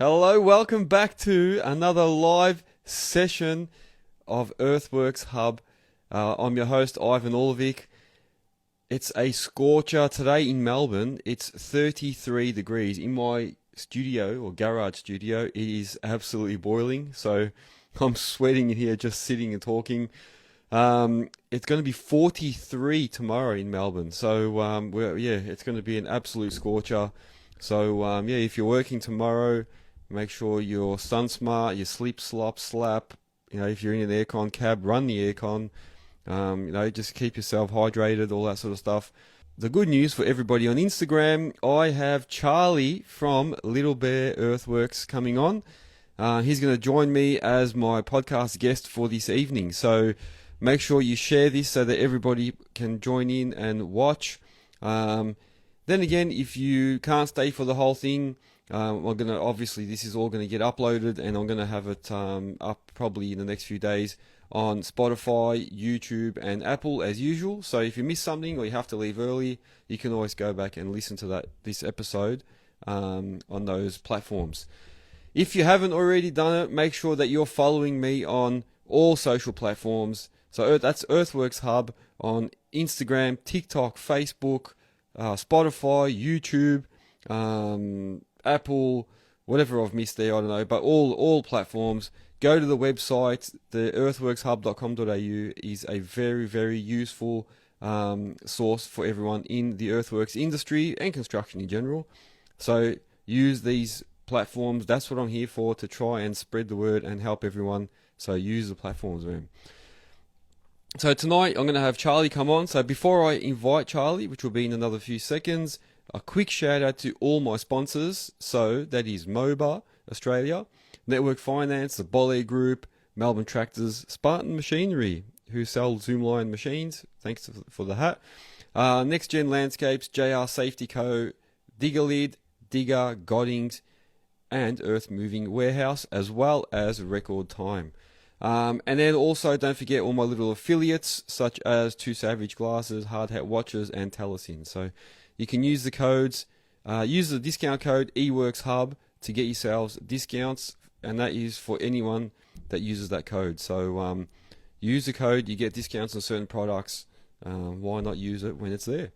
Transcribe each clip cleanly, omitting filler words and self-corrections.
Hello, welcome back to another live session of Earthworks Hub. I'm your host, Ivan Orlovic. It's a scorcher today in Melbourne. It's 33 degrees. In my studio, or garage studio, it is absolutely boiling. So I'm sweating in here just sitting and talking. It's going to be 43 tomorrow in Melbourne. So, it's going to be an absolute scorcher. So, if you're working tomorrow, make sure you're sun smart, you slap. If you're in an aircon cab, run the aircon. Just keep yourself hydrated, all that sort of stuff. The good news for everybody on Instagram, I have Charlie from Little Bear Earthworks coming on. He's going to join me as my podcast guest for this evening. So make sure you share this so that everybody can join in and watch. Then again, if you can't stay for the whole thing, this is all gonna get uploaded, and I'm gonna have it up probably in the next few days on Spotify, YouTube, and Apple as usual. So if you miss something or you have to leave early, you can always go back and listen to this episode on those platforms. If you haven't already done it, make sure that you're following me on all social platforms. So that's Earthworks Hub on Instagram, TikTok, Facebook, Spotify, YouTube, Apple, whatever I've missed there, I don't know, but all platforms. Go to the website. The earthworkshub.com.au is a very, very useful source for everyone in the earthworks industry and construction in general. So use these platforms. That's what I'm here for, to try and spread the word and help everyone. So use the platforms, man. So tonight I'm going to have Charlie come on. So before I invite Charlie, which will be in another few seconds, a quick shout out to all my sponsors. So that is MOBA Australia, Network Finance, the Bole Group, Melbourne Tractors, Spartan Machinery, who sell Zoomline machines. Thanks for the hat. Nexgen Landscapes, JR Safety Co, Digga, Godings, and Earthmoving Warehouse, as well as RecordTime. And then also don't forget all my little affiliates, such as Two Savage Glasses, Hard Hat Watches, and Telesin. So you can use the codes, use the discount code EWorksHub to get yourselves discounts, and that is for anyone that uses that code. So use the code, you get discounts on certain products. Why not use it when it's there?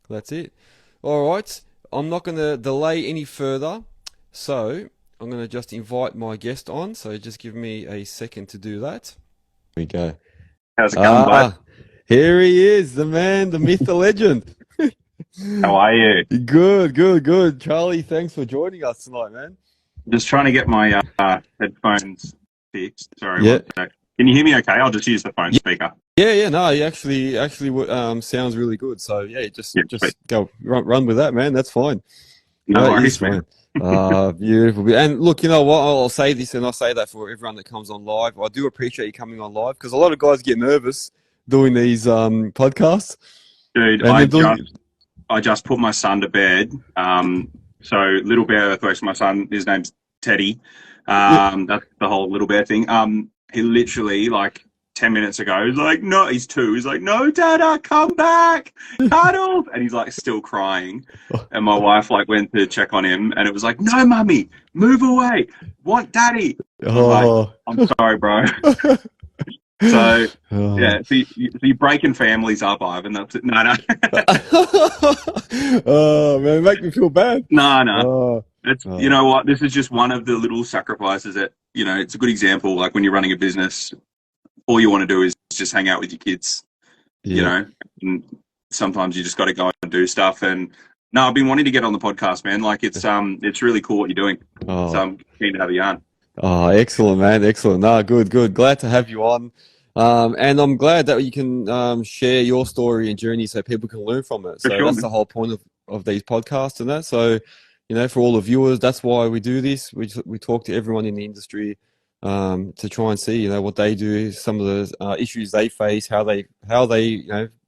That's it. All right, I'm not going to delay any further, so I'm going to just invite my guest on. So just give me a second to do that. Here we go. How's it going, bud? Here he is, the man, the myth, the legend. How are you? Good. Charlie, thanks for joining us tonight, man. Just trying to get my headphones fixed. Sorry, Yeah. one sec. Can you hear me okay? I'll just use the phone speaker. Yeah, no, he actually sounds really good. So yeah, just go run with that, man. That's fine. No worries, man. Beautiful. And look, you know what? I'll say this, and I'll say that for everyone that comes on live. I do appreciate you coming on live, because a lot of guys get nervous doing these podcasts. Dude, I just put my son to bed. So Little Bear Earthworks, my son, his name's Teddy. That's the whole Little Bear thing. He literally, like 10 minutes ago, he's like, no, he's 2. He's like, no, Dada, come back, cuddle. And he's like still crying. And my wife like went to check on him, and it was like, no, mummy, move away. Want daddy. Like, I'm sorry, bro. So yeah, so you're breaking families up, Ivan. That's it. No. Oh man, make me feel bad. No. You know what? This is just one of the little sacrifices that, it's a good example. Like when you're running a business, all you want to do is just hang out with your kids. And sometimes you just got to go and do stuff. And no, I've been wanting to get on the podcast, man. Like it's really cool what you're doing. So I'm keen to have you on. Oh, excellent, man. Excellent. No, good. Glad to have you on. And I'm glad that you can share your story and journey so people can learn from it. So that's the whole point of these podcasts and that. So, for all the viewers, that's why we do this. We talk to everyone in the industry to try and see, what they do, some of the issues they face, how they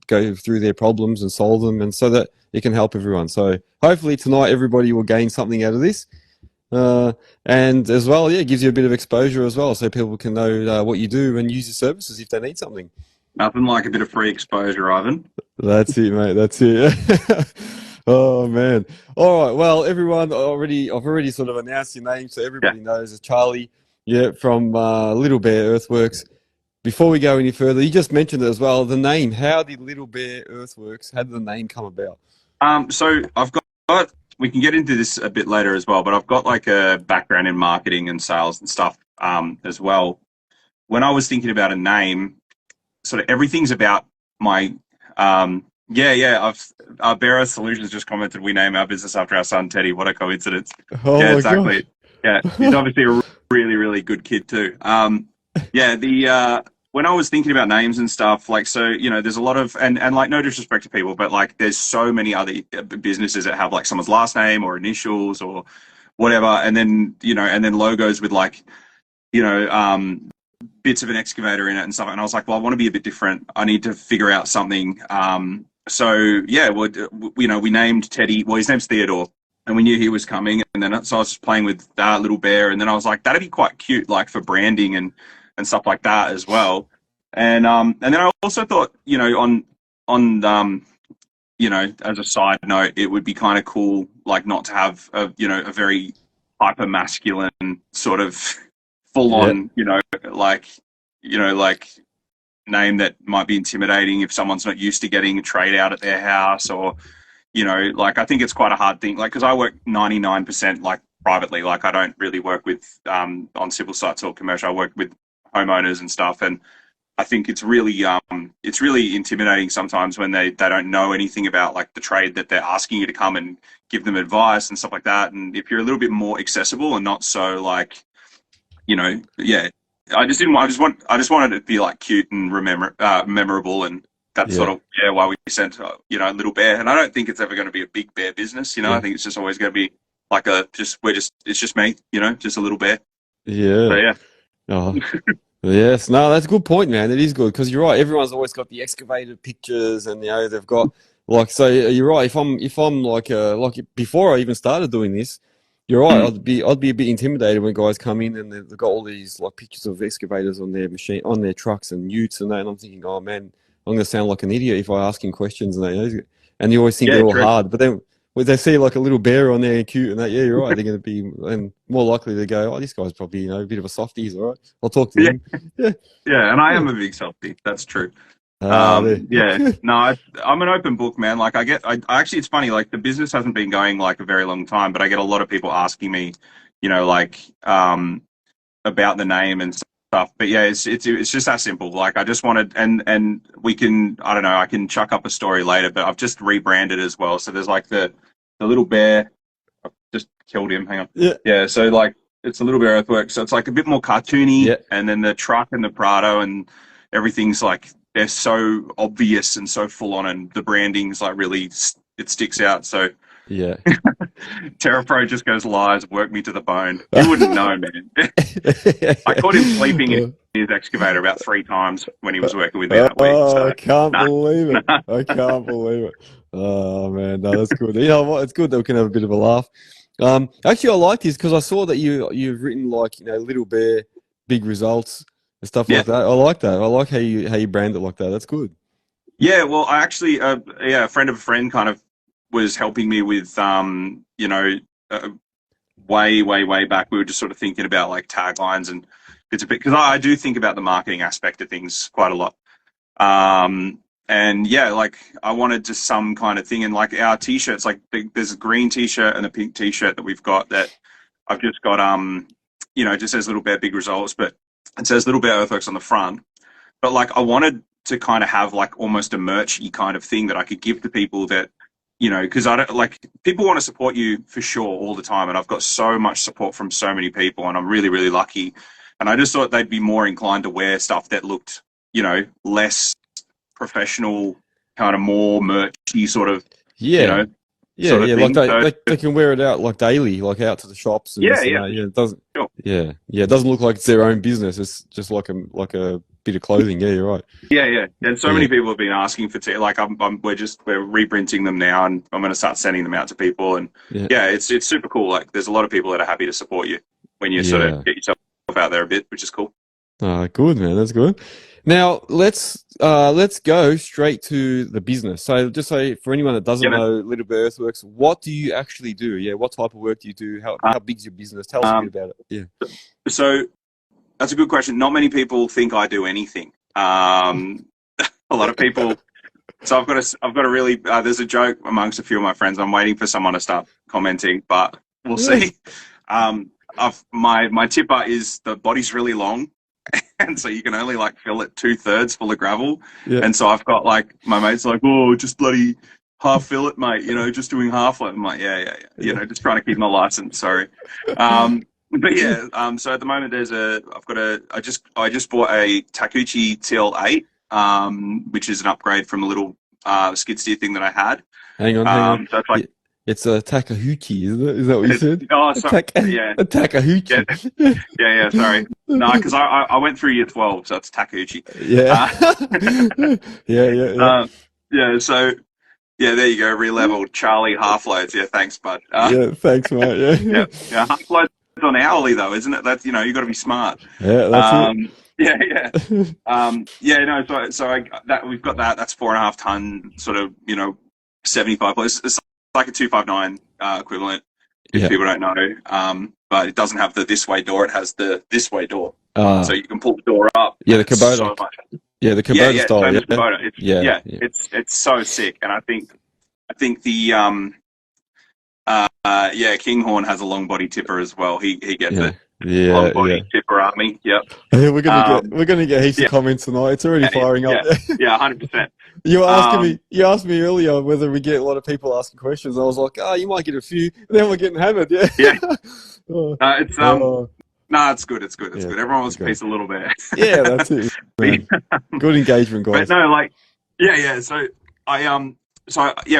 go through their problems and solve them, and so that it can help everyone. So hopefully tonight everybody will gain something out of this. And as well, it gives you a bit of exposure as well, so people can know what you do and use your services if they need something. Nothing like a bit of free exposure, Ivan. That's it, mate. That's it. Oh man. All right. Well, everyone I've already sort of announced your name, so Yeah. everybody knows it's Charlie. Yeah, from Little Bear Earthworks. Before we go any further, you just mentioned it as well. The name. How did Little Bear Earthworks? How did the name come about? So I've got, we can get into this a bit later as well, but I've got like a background in marketing and sales and stuff as well. When I was thinking about a name, sort of everything's about my Bearer Solutions just commented we name our business after our son Teddy. What a coincidence. Oh Yeah, my exactly. gosh. Yeah, he's obviously a really, really good kid too. Yeah, the when I was thinking about names and stuff, like, so, you know, there's a lot of, and like, no disrespect to people, but like, there's so many other businesses that have like someone's last name or initials or whatever, and then, you know, and then logos with like, you know, bits of an excavator in it and stuff. And I was like, well, I want to be a bit different. I need to figure out something. So yeah, well, you know, we named Teddy. Well, his name's Theodore, and we knew he was coming. And then so I was playing with that little bear, and then I was like, that'd be quite cute, like for branding and stuff like that as well. And then I also thought, you know, on you know, as a side note, it would be kind of cool, like, not to have a, you know, a very hyper masculine sort of full Yeah. on, you know, like name that might be intimidating if someone's not used to getting a trade out at their house, or, you know, like, I think it's quite a hard thing, like, because I work 99% like privately, like I don't really work with on civil sites or commercial. I work with homeowners and stuff, and I think it's really intimidating sometimes when they don't know anything about like the trade that they're asking you to come and give them advice and stuff like that. And if you're a little bit more accessible and not so like, you know, yeah, I just wanted it to be like cute and memorable, and that's Yeah. sort of, yeah, why we sent, you know, a little bear. And I don't think it's ever going to be a big bear business, you know. I Yeah. think it's just always going to be like it's just me, you know, just a little bear. So Yeah. yeah. Oh. Yes, no, that's a good point, man. It is good because you're right. Everyone's always got the excavated pictures, and you know they've got like. So you're right. If I'm like before I even started doing this, you're right. Mm. I'd be a bit intimidated when guys come in and they've got all these like pictures of excavators on their machine, on their trucks and utes and that. And I'm thinking, oh man, I'm gonna sound like an idiot if I ask him questions and and you always think Yeah, they're all true. hard, but then when they see like a little bear on there and cute and that, yeah, you're right. They're gonna be and more likely to go, oh, this guy's probably a bit of a softie. He's all right. I'll talk to Yeah, him. Yeah. yeah, and I Yeah. am a big softie. That's true. There. Yeah, no, I'm an open book, man. Like I actually, it's funny. Like the business hasn't been going like a very long time, but I get a lot of people asking me, you know, like about the name and stuff. But yeah, it's just that simple. Like I just wanted, and we can, I don't know, I can chuck up a story later, but I've just rebranded as well. So there's like the little bear. I've just killed him. Hang on. Yeah. Yeah, so like it's a little bear Earthworks. So it's like a bit more cartoony, Yeah. and then the truck and the Prado and everything's like, they're so obvious and so full on, and the branding's like really, it sticks out. So Yeah. TerraPro just goes lies, work me to the bone. You wouldn't know, man. I caught him sleeping in his excavator about 3 times when he was working with me that week. Oh, I So can't nah, believe it. nah. I can't believe it. Oh man, no, that's good. You know what? It's good that we can have a bit of a laugh. Actually, I like this because I saw that you've written like Little Bear, big results and stuff Yeah. like that. I like that. I like how you brand it like that. That's good. Yeah, well, I actually, yeah, a friend of a friend kind of was helping me with, you know, uh, way back. We were just sort of thinking about like taglines and bits of it, because I do think about the marketing aspect of things quite a lot. And yeah, like I wanted just some kind of thing, and like our t-shirts, like there's a green t-shirt and a pink t-shirt that we've got that I've just got, you know, it just says Little Bear Big Results, but it says Little Bear Earthworks on the front. But like I wanted to kind of have like almost a merchy kind of thing that I could give to people that, you know, because I don't, like, people want to support you for sure all the time, and I've got so much support from so many people, and I'm really, really lucky. And I just thought they'd be more inclined to wear stuff that looked, you know, less professional, kind of more merchy sort of, you Yeah. know, Yeah, sort of yeah, like thing. So they can wear it out like daily, like out to the shops and yeah, this and yeah, that. Yeah, it doesn't. sure. Yeah, yeah, it doesn't look like it's their own business. It's just like a bit of clothing. Yeah, you're right. Yeah, yeah. And so Yeah, many people have been asking for like we're reprinting them now, and I'm going to start sending them out to people. And yeah, yeah, it's super cool. Like there's a lot of people that are happy to support you when you sort yeah. of get yourself out there a bit, which is cool. Good man. That's good. Now let's go straight to the business. So just say for anyone that doesn't Yeah. know a little bit of Earthworks, what do you actually do? Yeah, what type of work do you do? How big's your business? Tell us a bit about it. Yeah. So that's a good question. Not many people think I do anything. A lot of people. So I've got a really. There's a joke amongst a few of my friends. I'm waiting for someone to start commenting, but we'll see. My tipper is the body's really long, and so you can only like fill it 2/3 full of gravel. Yeah. And so I've got like my mate's like, oh, just bloody half fill it, mate. You know, just doing half. I'm like, yeah. You know, just trying to keep my license. Sorry. But yeah. So at the moment, I just bought a Takuchi TL8. Which is an upgrade from a little skid steer thing that I had. Hang on. So it's like it's a Takaheuchi, isn't it? Is that what you said? Oh, sorry. Yeah. A Takaheuchi. Yeah. Sorry. No, because I went through year 12, so it's Takaheuchi. Yeah. Yeah. Yeah. So yeah, there you go. Re-leveled Charlie half loads. Yeah, thanks, bud. Yeah, thanks, mate. Yeah. Yeah. Half loads on hourly though, isn't it? That's you got to be smart. Yeah, that's it. Yeah. No. So we've got that. That's 4.5 ton, sort of 75 plus. It's like a 259 equivalent. If people don't know, but it doesn't have the this way door. It has the this way door, so you can pull the door up. Yeah, the Kubota. So the Kubota style. Same as Kubota. It's it's so sick, and I think the Kinghorn has a long body tipper as well. He gets it. Yeah, long body tipper army. Yep. Yeah, we're gonna get heaps of comments tonight. It's already firing up. Yeah, 100%. You were asking me. You asked me earlier whether we get a lot of people asking questions. I was like, you might get a few. And then we're getting hammered. Yeah. Yeah. It's good. It's good. Everyone wants a piece a little bit. Yeah, that's it. Good engagement, guys. But no,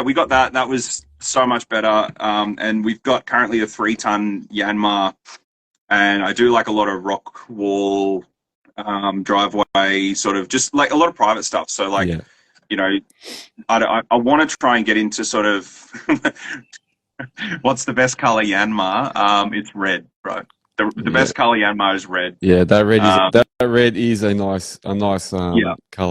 we got that. That was so much better. And we've got currently a 3-ton Yanmar. And I do like a lot of rock wall, driveway, sort of just like a lot of private stuff. So like, I want to try and get into sort of what's the best color Yanmar? It's red, bro. The best color Yanmar is red. Yeah, that red is a nice color.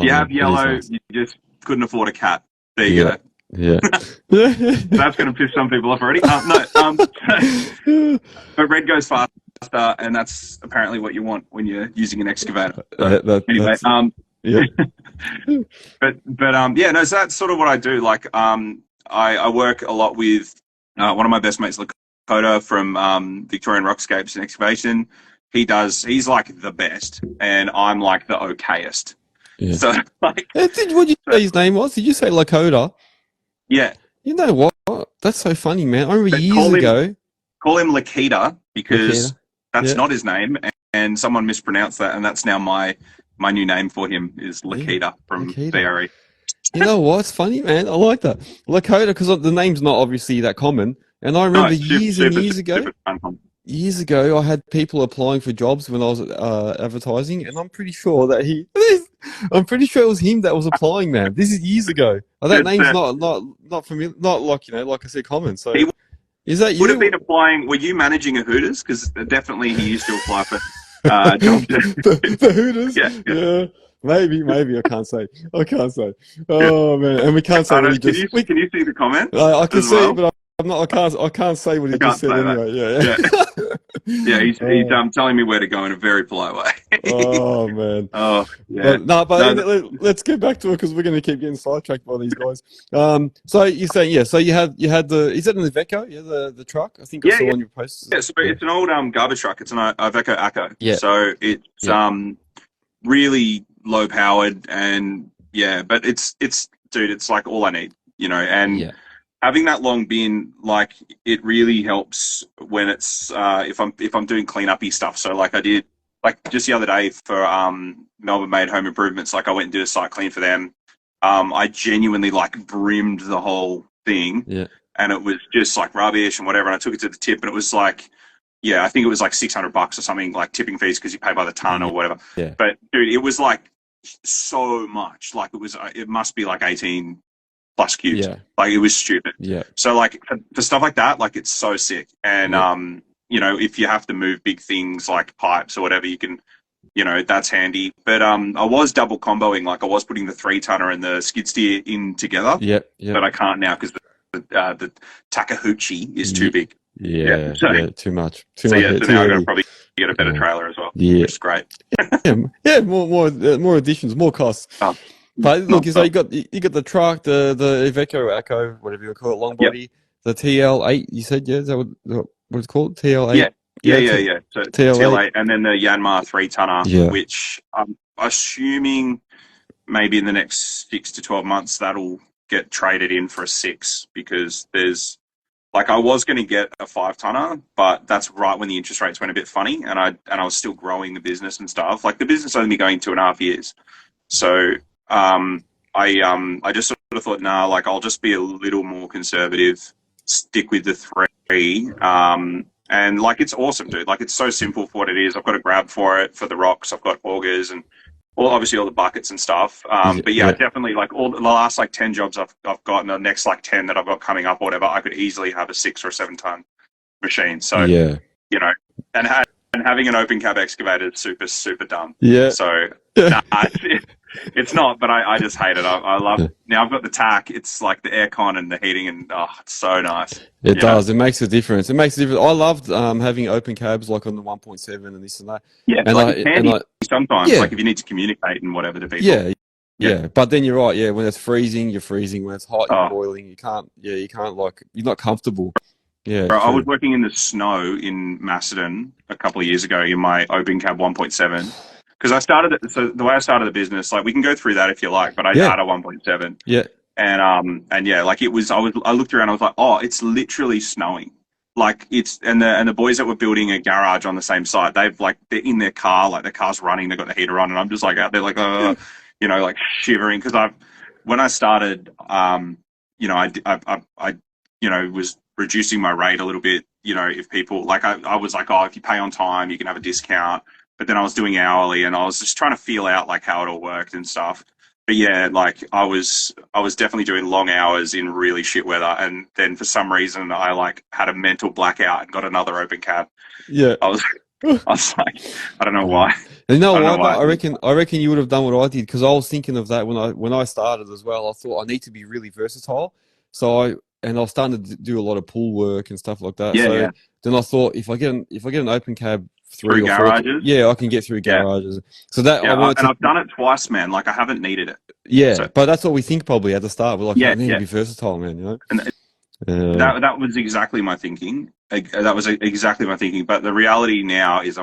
You have yellow, nice. You just couldn't afford a cat. There you go. Yeah. That's going to piss some people off already. But red goes fast. And that's apparently what you want when you're using an excavator. Anyway, so that's sort of what I do. Like, I work a lot with one of my best mates, Lakota from Victorian Rockscapes and Excavation. He's like the best, and I'm like the okayest. Yeah. So, like, what did you say his name was? Did you say Lakota? Yeah. You know what? That's so funny, man. I remember years ago. Call him Lakita because that's not his name, and someone mispronounced that, and that's now my new name for him is Lakita from BRE. You know what's funny, man? I like that. Lakota, because the name's not obviously that common. And I remember years ago, I had people applying for jobs when I was advertising, and I'm pretty sure that it was him that was applying, man. This is years ago. That name's not familiar, not like like I said, common. So is that you? Would have been applying. Were you managing a Hooters? Because definitely he used to apply for jobs. the Hooters. Yeah. Maybe I can't say. Oh man, and we can't say. Can you see the comment? I can see, but I can't say what he just said anyway. Yeah. He's telling me where to go in a very polite way. Oh man. Oh yeah. Let's get back to it because we're going to keep getting sidetracked by these guys. So you're saying so you had the, is that an Iveco? Yeah, the truck. I think I saw on your posts. Yeah, so it's an old garbage truck. It's an Iveco Acco. Yeah. So it's really low powered and but it's like all I need, and having that long bin, like, it really helps when it's if I'm doing cleanup-y stuff. So like I did, like just the other day for Melbourne Made Home Improvements, like I went and did a site clean for them. I genuinely like brimmed the whole thing, and it was just like rubbish and whatever. And I took it to the tip, and it was like, I think it was like $600 or something, like tipping fees because you pay by the ton or whatever. Yeah. But dude, it was like so much. Like it must be like 18 plus cubes. Yeah. Like it was stupid. Yeah. So like for stuff like that, like it's so sick. And if you have to move big things like pipes or whatever, you can that's handy. But I was double comboing, like I was putting the 3-tonner and the skid steer in together. Yep. But I can't now because the Takahauchi is too big. Yeah, too much. So now I've got to probably get a better trailer as well. Yeah, which is great. more additions, more costs. Oh, but look, so you got the truck, the Iveco Echo, whatever you call it, long body, the TL8. You said, yeah, is that what it's called? TL8. Yeah. So TL8, and then the Yanmar 3-tonner, which I'm assuming maybe in the next 6 to 12 months that'll get traded in for a 6, because there's I was going to get a 5-tonner, but that's right when the interest rates went a bit funny, and I was still growing the business and stuff. Like the business only going 2.5 years, so I just sort of thought, nah, I'll just be a little more conservative, stick with the 3. And it's awesome, dude. It's so simple for what it is. I've got a grab for it for the rocks. I've got augers and obviously all the buckets and stuff. But definitely all the last 10 jobs I've got, and the next 10 that I've got coming up or whatever, I could easily have a 6 or 7-ton machine. So and having an open cab excavator is super, super dumb. Yeah. So it's not, but I just hate it. I love it. Now I've got the tack. It's the aircon and the heating, and it's so nice. It does. It makes a difference. I loved having open cabs on the 1.7 and this and that. Yeah, and it's handy sometimes, if you need to communicate and whatever to people. Yeah. But then you're right. Yeah, when it's freezing, you're freezing. When it's hot, you're boiling. You can't. Yeah, you can't. You're not comfortable. Yeah. Bro, I was working in the snow in Macedon a couple of years ago in my open cab 1.7. Because I started it, so the way I started the business, we can go through that if you like, but I had a 1.7. Yeah. And it was, I looked around, I was like, oh, it's literally snowing. And the boys that were building a garage on the same site, they're in their car, their car's running, they've got the heater on, and I'm just out there shivering. Because when I started, I was reducing my rate a little bit, if people, I was oh, if you pay on time, you can have a discount. But then I was doing hourly, and I was just trying to feel out how it all worked and stuff. But yeah, I was definitely doing long hours in really shit weather, and then for some reason I had a mental blackout and got another open cab. Yeah, I was I don't know why. You know why? But I reckon you would have done what I did, because I was thinking of that when I started as well. I thought I need to be really versatile, so I was starting to do a lot of pool work and stuff like that. Then I thought if I get an open cab through garages, I can get through garages. So that I've done it twice, man. I haven't needed it. Yeah, but that's what we think probably at the start. We're I need to be versatile, man. And that was exactly my thinking. That was exactly my thinking. But the reality now is I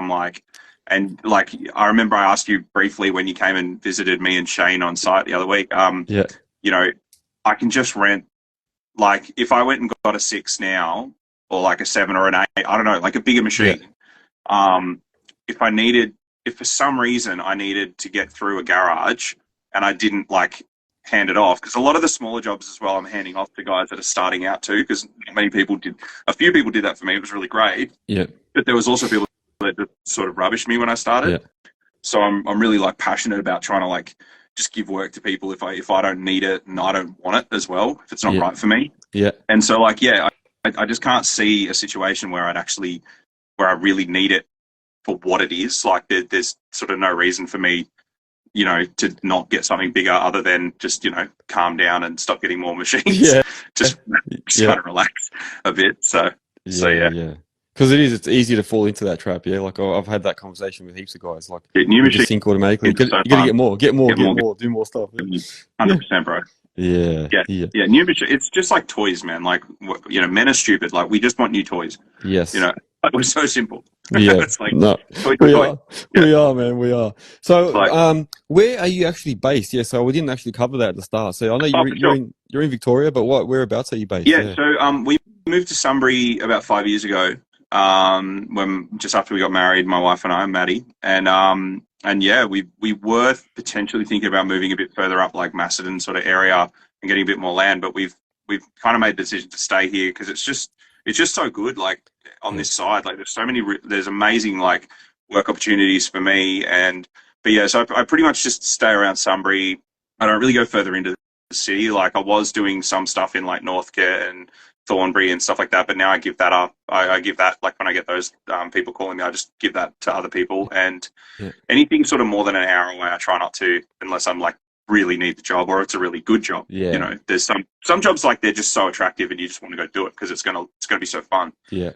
remember I asked you briefly when you came and visited me and Shane on site the other week. I can just rent. If I went and got a 6 now, or a 7 or an 8, I don't know, a bigger machine. If for some reason I needed to get through a garage and I didn't hand it off, because a lot of the smaller jobs as well I'm handing off to guys that are starting out too, because a few people did that for me. It was really great. Yeah. But there was also people that just sort of rubbished me when I started. Yeah. So I'm really passionate about trying to just give work to people if I don't need it and I don't want it as well, if it's not right for me. Yeah. And so I just can't see a situation where I really need it for what it is. There's sort of no reason for me, to not get something bigger other than just, calm down and stop getting more machines. Yeah. just kind of relax a bit. So yeah. Because it's easy to fall into that trap. Yeah. I've had that conversation with heaps of guys. New machines just sync automatically. You got to get more, do more stuff. 100%, bro. Yeah. New machine. It's just like toys, man. Men are stupid. We just want new toys. Yes. We're so simple. Yeah. It's toy. We are, man. We are. So, where are you actually based? Yeah. So we didn't actually cover that at the start. So I know you're in Victoria, but whereabouts are you based? Yeah. So we moved to Sunbury about 5 years ago. When just after we got married, my wife and I, Maddie, and we were potentially thinking about moving a bit further up, Macedon sort of area, and getting a bit more land. But we've kind of made the decision to stay here because it's just so good. On this side, there's amazing work opportunities for me, so I pretty much just stay around Sunbury. I don't really go further into the city. I was doing some stuff in Northcote and Thornbury and stuff like that. But now I give that up. I give that, like when I get those people calling me, I just give that to other people. And anything sort of more than an hour away, I try not to, unless I'm like really need the job or it's a really good job. Yeah. You know, there's some jobs like they're just so attractive and you just want to go do it because it's gonna be so fun. Yeah.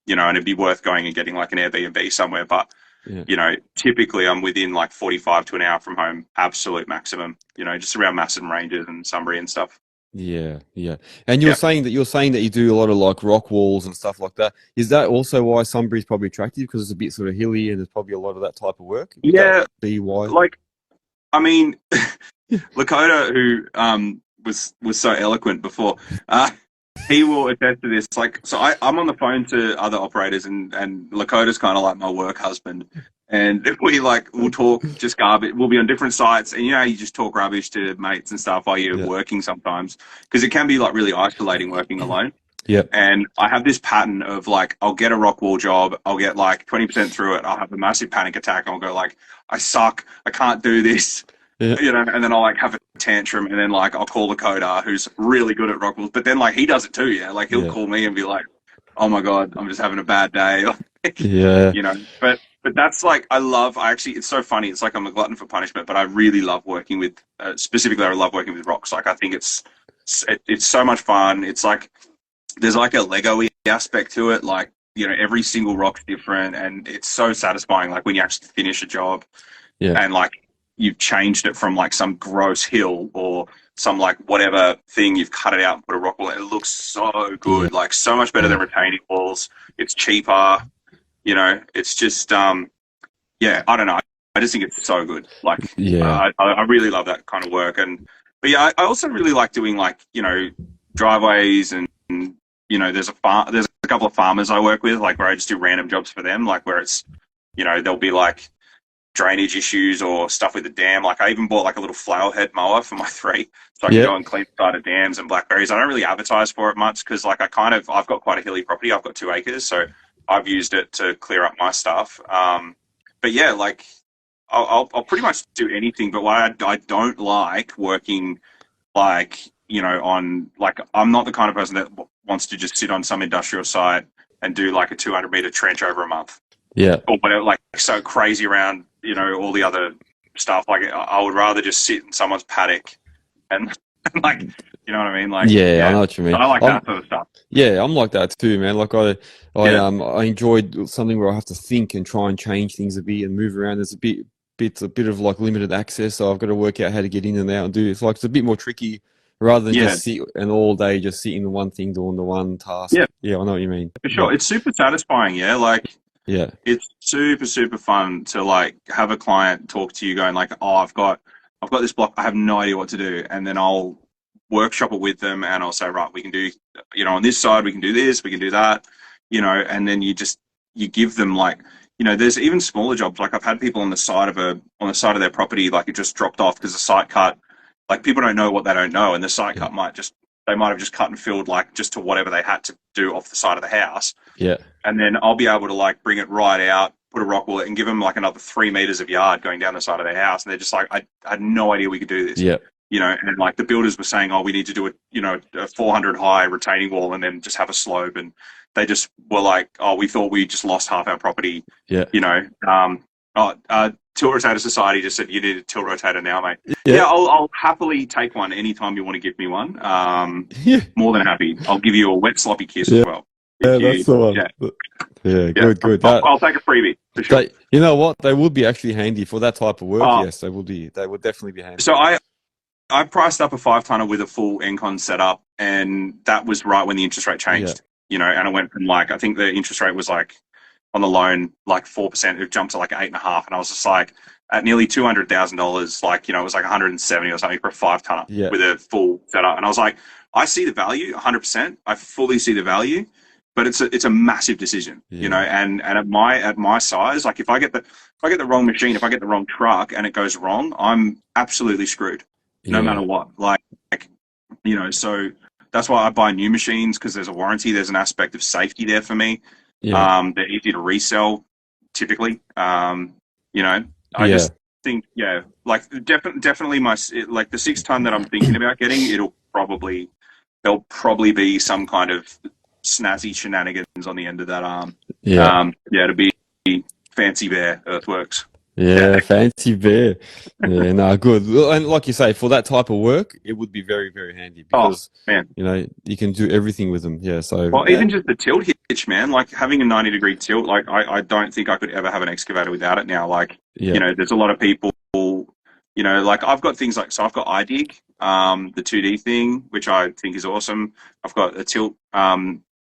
You know, and it'd be worth going and getting like an Airbnb somewhere. But you know, typically I'm within like 45 to an hour from home, absolute maximum. You know, just around Macedon Ranges and Sunbury and stuff. Yeah, yeah. And you're saying that you do a lot of like rock walls and stuff like that. Is that also why Sunbury's probably attractive because it's a bit sort of hilly and there's probably a lot of that type of work? Yeah. Be why? Like, I mean, Lakota, who was so eloquent before, he will attest to this. Like, so I'm on the phone to other operators, and Lakota's kind of like my work husband. And we'll talk just garbage. We'll be on different sites, and you know, you just talk rubbish to mates and stuff while you're working sometimes, because it can be like really isolating working alone. Yeah. And I have this pattern of like, I'll get a rock wall job, I'll get like 20% through it, I'll have a massive panic attack, and I'll go like, I suck, I can't do this. Yeah. You know, and then I'll like have a tantrum, and then like I'll call Lakota, who's really good at rock walls, but then like he does it too, like he'll call me and be like, oh my god, I'm just having a bad day. You know, but that's like, it's so funny, it's like I'm a glutton for punishment, but I really love working with specifically I love working with rocks. Like I think it's so much fun. It's like there's like a Lego-y aspect to it, like, you know, every single rock's different, and it's so satisfying like when you actually finish a job and like you've changed it from like some gross hill or some like whatever thing, you've cut it out and put a rock wall. It looks so good, like so much better than retaining walls. It's cheaper, you know. It's just I don't know. I just think it's so good. Like I really love that kind of work. But I also really like doing like, you know, driveways and you know, there's a couple of farmers I work with, like where I just do random jobs for them, like where it's, you know, there'll be like drainage issues or stuff with the dam. Like I even bought like a little flower head mower for my 3, so I can go and clean the side of dams and blackberries. I don't really advertise for it much because like I've got quite a hilly property. I've got 2 acres, so I've used it to clear up my stuff. But yeah, like I'll pretty much do anything. But what I don't like working, like, you know, on like, I'm not the kind of person that wants to just sit on some industrial site and do like a 200-meter trench over a month. Yeah. Or whatever, like so crazy around, you know, all the other stuff. Like I would rather just sit in someone's paddock and like, you know what I mean? Like, I know what you mean. I like that sort of stuff. Yeah, I'm like that too, man. Like I enjoyed something where I have to think and try and change things a bit and move around. There's a bit of like limited access, so I've got to work out how to get in and out and do it. It's like it's a bit more tricky rather than just sit and all day just sitting in one thing doing the one task. Yeah, I know what you mean. For sure. It's super satisfying, like it's super, super fun to like have a client talk to you going like, oh, I've got this block, I have no idea what to do, and then I'll workshop it with them and I'll say, right, we can do, you know, on this side we can do this, we can do that, you know, and then you give them like, you know, there's even smaller jobs. Like I've had people on the side of their property, like it just dropped off because the site cut. Like people don't know what they don't know, and the site cut they might have just cut and filled like just to whatever they had to do off the side of the house. Yeah. And then I'll be able to like bring it right out, put a rock wall and give them like another 3 meters of yard going down the side of their house, and they're just like, I had no idea we could do this. Yeah. You know, and like the builders were saying, oh, we need to do a 400 high retaining wall and then just have a slope, and they just were like, oh, we thought we just lost half our property. Yeah. You know, Tilt Rotator Society just said you need a tilt rotator now, mate. Yeah, I'll happily take one anytime you want to give me one. More than happy. I'll give you a wet sloppy kiss as well. Yeah, that's the one. Yeah, good. I'll take a freebie for sure. You know what? They would be actually handy for that type of work. Yes, they would be. They would definitely be handy. So I priced up a 5-tonner with a full Encon setup, and that was right when the interest rate changed. You know, and it went from like, I think the interest rate was like on the loan like 4%. It jumped to like 8.5%, and I was just like, at nearly $200,000, like, you know, it was like 170 or something for a 5-tonner with a full setup, and I was like, I see the value 100%. I fully see the value, but it's a massive decision, you know, and at my size, like if I get the wrong machine, if I get the wrong truck and it goes wrong, I'm absolutely screwed. No matter what, like, you know, so that's why I buy new machines, because there's a warranty, there's an aspect of safety there for me. They're easy to resell typically. You know, I just think, like definitely the 6-ton that I'm thinking about getting, it'll probably there'll probably be some kind of snazzy shenanigans on the end of that arm. Yeah. It'll be Fancy Bear Earthworks. Yeah, fancy bear. Yeah, no, good. And like you say, for that type of work, it would be very, very handy because, man. You can do everything with them. Yeah, so. Well, even just the tilt hitch, man, like having a 90-degree tilt, like I don't think I could ever have an excavator without it now. Like, there's a lot of people, like I've got things like, so I've got iDig, the 2D thing, which I think is awesome. I've got a tilt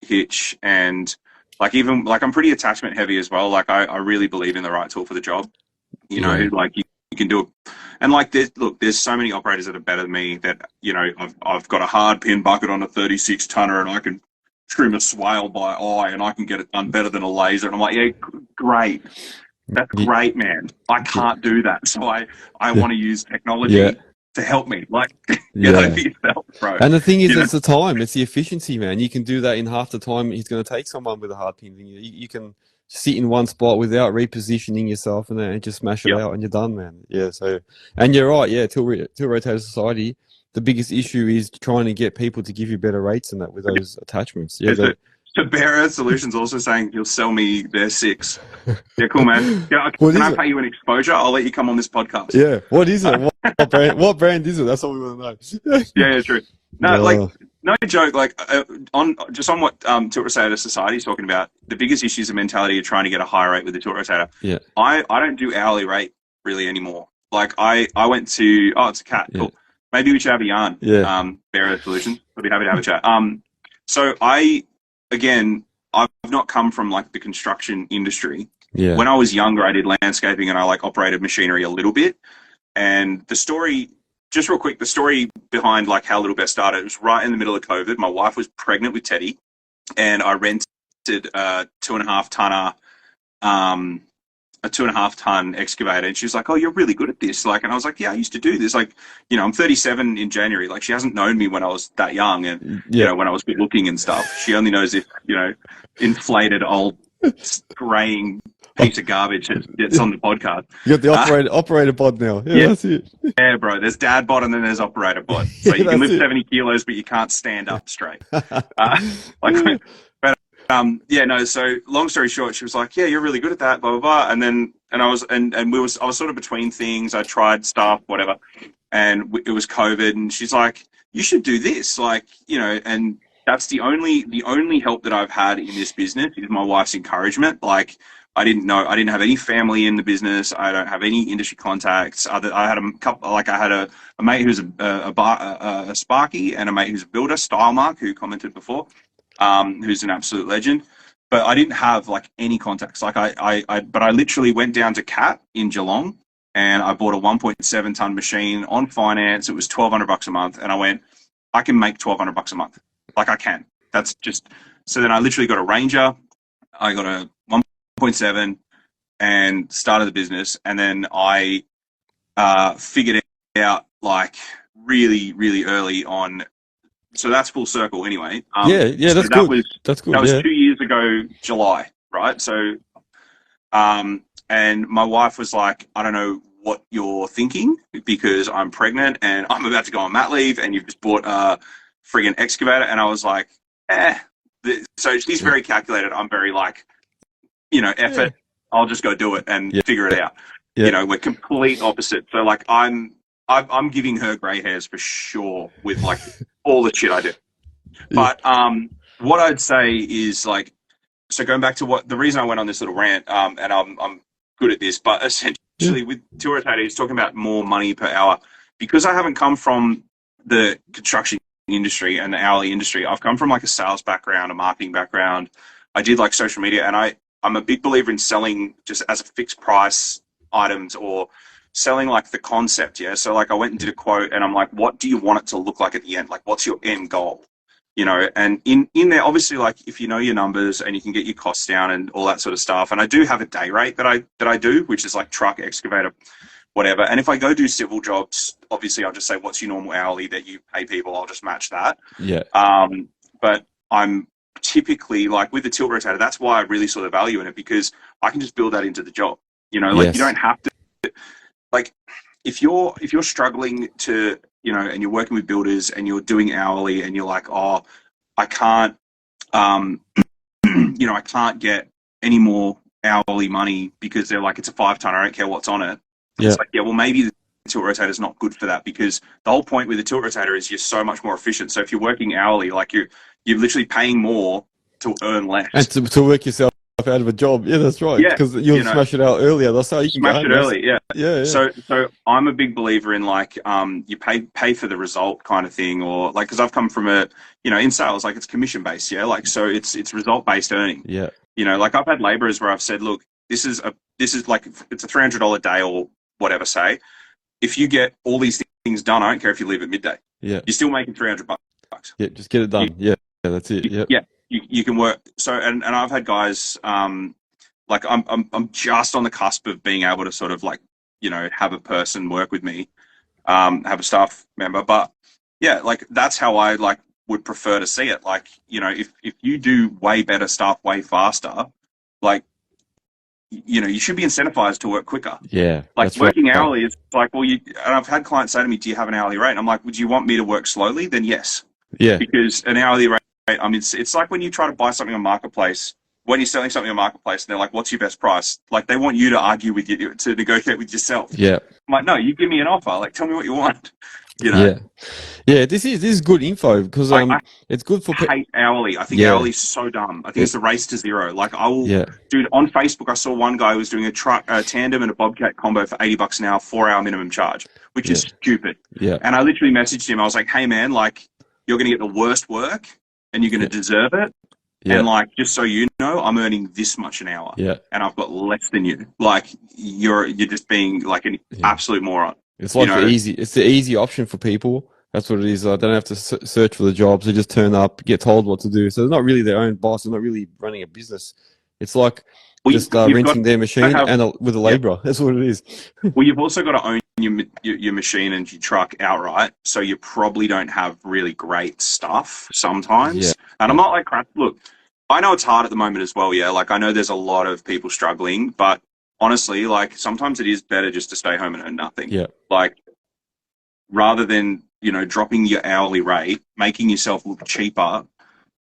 hitch, and like even like I'm pretty attachment heavy as well. Like I really believe in the right tool for the job. Like you can do it. And like there's so many operators that are better than me that, I've got a hard pin bucket on a 36 tonner and I can trim a swale by eye and I can get it done better than a laser. And I'm like, yeah, great. That's great, man. I can't do that. So I want to use technology to help me. Like, get over yourself, bro. And the thing is, it's the time. It's the efficiency, man. You can do that in half the time he's going to take someone with a hard pin. You can sit in one spot without repositioning yourself and then just smash it out and you're done, man. Yeah, so, and you're right, Tilt Rotator Society, the biggest issue is trying to get people to give you better rates than that with those attachments. Yeah, so Bear Earth Solutions also saying you'll sell me their 6. Yeah, cool, man. Yeah, can I pay you an exposure? I'll let you come on this podcast. Yeah, what is it? What brand is it? That's what we want to know. Yeah, true. No, like, no joke. Like, on what Tilt Rotator Society is talking about, the biggest issue is the mentality of trying to get a higher rate with the tilt rotator. Yeah. I don't do hourly rate really anymore. Like, I went to, it's a cat. Cool. Maybe we should have a yarn. Yeah. Bear Earth Solutions. I'd be happy to have a chat. So I've not come from like the construction industry. Yeah. When I was younger, I did landscaping and I like operated machinery a little bit. And the story, just real quick, the story behind like how Little Bear started, it was right in the middle of COVID. My wife was pregnant with Teddy and I rented a 2.5 tonner, a 2.5 ton excavator. And she was like, "Oh, you're really good at this." Like, and I was like, "Yeah, I used to do this." Like, I'm 37 in January. Like, she hasn't known me when I was that young and, when I was good looking and stuff. She only knows if, inflated old graying piece of garbage that's on the podcast. You got the operator bod now. Yeah, that's it. Yeah, bro. There's dad bod and then there's operator bod. So you can lift 70 kilos, but you can't stand up straight. So long story short, she was like, "Yeah, you're really good at that, blah, blah, blah." And I was sort of between things. I tried stuff, whatever. And it was COVID. And she's like, "You should do this." Like, and that's the only help that I've had in this business is my wife's encouragement. Like, I didn't have any family in the business. I don't have any industry contacts. I had a couple, like I had a mate who's a Sparky and a mate who's a builder, Stylemark, who commented before, who's an absolute legend. But I didn't have like any contacts. Like but I literally went down to Cat in Geelong and I bought a 1.7 ton machine on finance. It was $1,200 a month. And I went, I can make $1,200 a month. Like I can. That's just, so then I literally got a Ranger. I got a 1.7 and started the business. And then I figured out like really, really early on. So that's full circle anyway. That's good. That's good. That was 2 years ago, July, right? So, and my wife was like, "I don't know what you're thinking because I'm pregnant and I'm about to go on mat leave and you've just bought a friggin' excavator." And I was like, So she's very calculated. I'm very like, effort. I'll just go do it and figure it out. Yeah. We're complete opposite. So like I'm giving her grey hairs for sure with like all the shit I do. But what I'd say is like, so going back to the reason I went on this little rant, and I'm good at this, but essentially with Tilt Rotator, he's talking about more money per hour. Because I haven't come from the construction industry and the hourly industry, I've come from like a sales background, a marketing background. I did like social media, and I'm a big believer in selling just as a fixed price items or selling like the concept. Yeah. So like I went and did a quote and I'm like, what do you want it to look like at the end? Like, what's your end goal? And in there, obviously, like if you know your numbers and you can get your costs down and all that sort of stuff. And I do have a day rate that I do, which is like truck, excavator, whatever. And if I go do civil jobs, obviously I'll just say, what's your normal hourly that you pay people? I'll just match that. Yeah. But I'm typically like with the tilt rotator, that's why I really saw the value in it, because I can just build that into the job. You don't have to, like if you're struggling to, you know, and you're working with builders and you're doing hourly and you're like, oh, I can't, you know, I can't get any more hourly money because they're like, it's a 5-ton, I don't care what's on it. Yeah. It's like, yeah, well, maybe the tilt rotator is not good for that, because the whole point with the tilt rotator is you're so much more efficient. So if you're working hourly, like you're literally paying more to earn less. And to work yourself out of a job. Yeah, that's right. Yeah, because you'll smash it out earlier. That's how you can smash it early. Yeah. Yeah. So I'm a big believer in like you pay for the result kind of thing, or like, because I've come from a, you know, in sales, like it's commission based. Yeah, like so it's result based earning. Yeah. You know, like I've had laborers where I've said, look, this is like, it's a $300 day or whatever. Say, if you get all these things done, I don't care if you leave at midday. Yeah. You're still making $300. Yeah, just get it done. Yeah, that's it. Yeah. Yeah. You can work. So, and I've had guys, like I'm just on the cusp of being able to sort of like, you know, have a person work with me, have a staff member. But yeah, like that's how I like would prefer to see it. Like, you know, if you do way better stuff way faster, like, you know, you should be incentivized to work quicker. Yeah. Like working hourly is like, well, and I've had clients say to me, do you have an hourly rate? And I'm like, would you want me to work slowly? Then yes. Yeah. Because an hourly rate, I mean, it's like when you try to buy something on Marketplace, when you're selling something on Marketplace and they're like, what's your best price? Like they want you to argue with you, to negotiate with yourself. Yeah. I'm like, no, you give me an offer. Like, tell me what you want. You know? Yeah. Yeah, this is good info because it's good for people. I hate hourly. I think hourly is so dumb. I think it's the race to zero. Like I will, dude, on Facebook, I saw one guy who was doing a tandem and a bobcat combo for $80 an hour, 4-hour minimum charge, which is stupid. Yeah. And I literally messaged him. I was like, hey man, like you're going to get the worst work and you're going to deserve it. Yeah. And like, just so you know, I'm earning this much an hour. Yeah. And I've got less than you. Like you're just being like an absolute moron. It's like it's the easy option for people. That's what it is. They don't have to search for the jobs. They just turn up, get told what to do. So they're not really their own boss. They're not really running a business. It's like just renting their machine with a labourer. That's what it is. Well, you've also got to own your machine and your truck outright. So you probably don't have really great stuff sometimes. Yeah. And I'm not like crap. Look, I know it's hard at the moment as well. Yeah. Like I know there's a lot of people struggling, but honestly, like sometimes it is better just to stay home and earn nothing. Yeah. Like rather than, you know, dropping your hourly rate, making yourself look cheaper,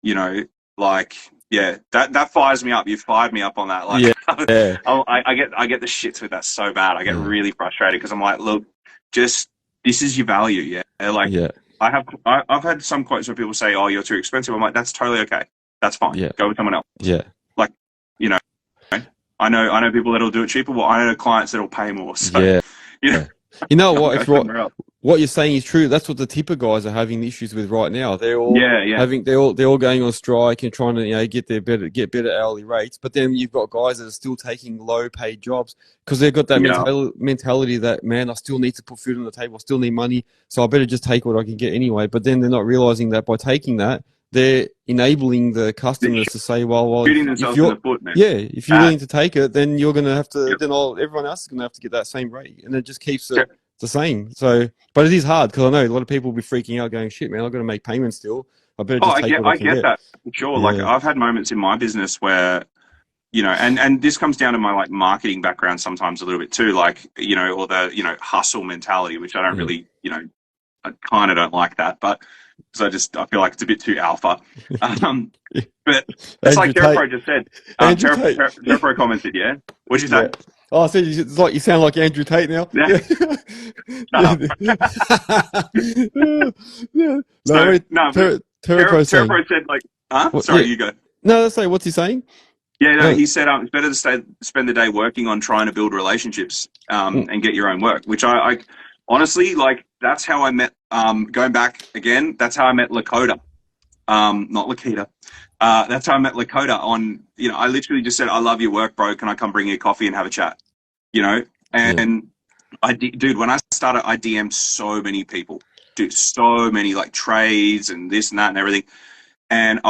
you know, like, yeah, that fires me up. You fired me up on that. Like, I get the shits with that so bad. I get really frustrated because I'm like, look, just, this is your value. Yeah. Like I've had some quotes where people say, oh, you're too expensive. I'm like, that's totally okay. That's fine. Yeah. Go with someone else. Yeah. Like, you know, I know people that'll do it cheaper. Well, I know clients that'll pay more. So, you know. You know what? What you're saying is true. That's what the tipper guys are having issues with right now. They're all they're all going on strike and trying to get better hourly rates. But then you've got guys that are still taking low paid jobs because they've got that mentality that, man, I still need to put food on the table. I still need money, so I better just take what I can get anyway. But then they're not realizing that by taking that, they're enabling the customers to say, well, shooting themselves in the foot, man. Yeah, if you're willing to take it, then you're going to have to. Then everyone else is going to have to get that same rate, and it just keeps it the same. So, but it is hard because I know a lot of people will be freaking out, going, "Shit, man, I've got to make payments still. I better just take what I can get." I get that for sure. Yeah. Like I've had moments in my business where, you know, and this comes down to my like marketing background sometimes a little bit too, like, you know, or the, you know, hustle mentality, which I don't really, you know, I kind of don't like that, but. Because I feel like it's a bit too alpha. But it's like Terrapro just said. Terrapro commented, yeah? What'd you say? Yeah. Oh, I said it's like you sound like Andrew Tate now. Yeah. Terrapro said like, huh? Sorry, you go. No, let's say, what's he saying? Yeah, no, he said it's better to spend the day working on trying to build relationships and get your own work, which I honestly, like, that's how I met, going back again, that's how I met Lakota. Not Lakita. That's how I met Lakota on, you know, I literally just said, I love your work, bro. Can I come bring you a coffee and have a chat? You know? And dude, when I started, I DM'd so many people. Dude, so many, like, trades and this and that and everything. And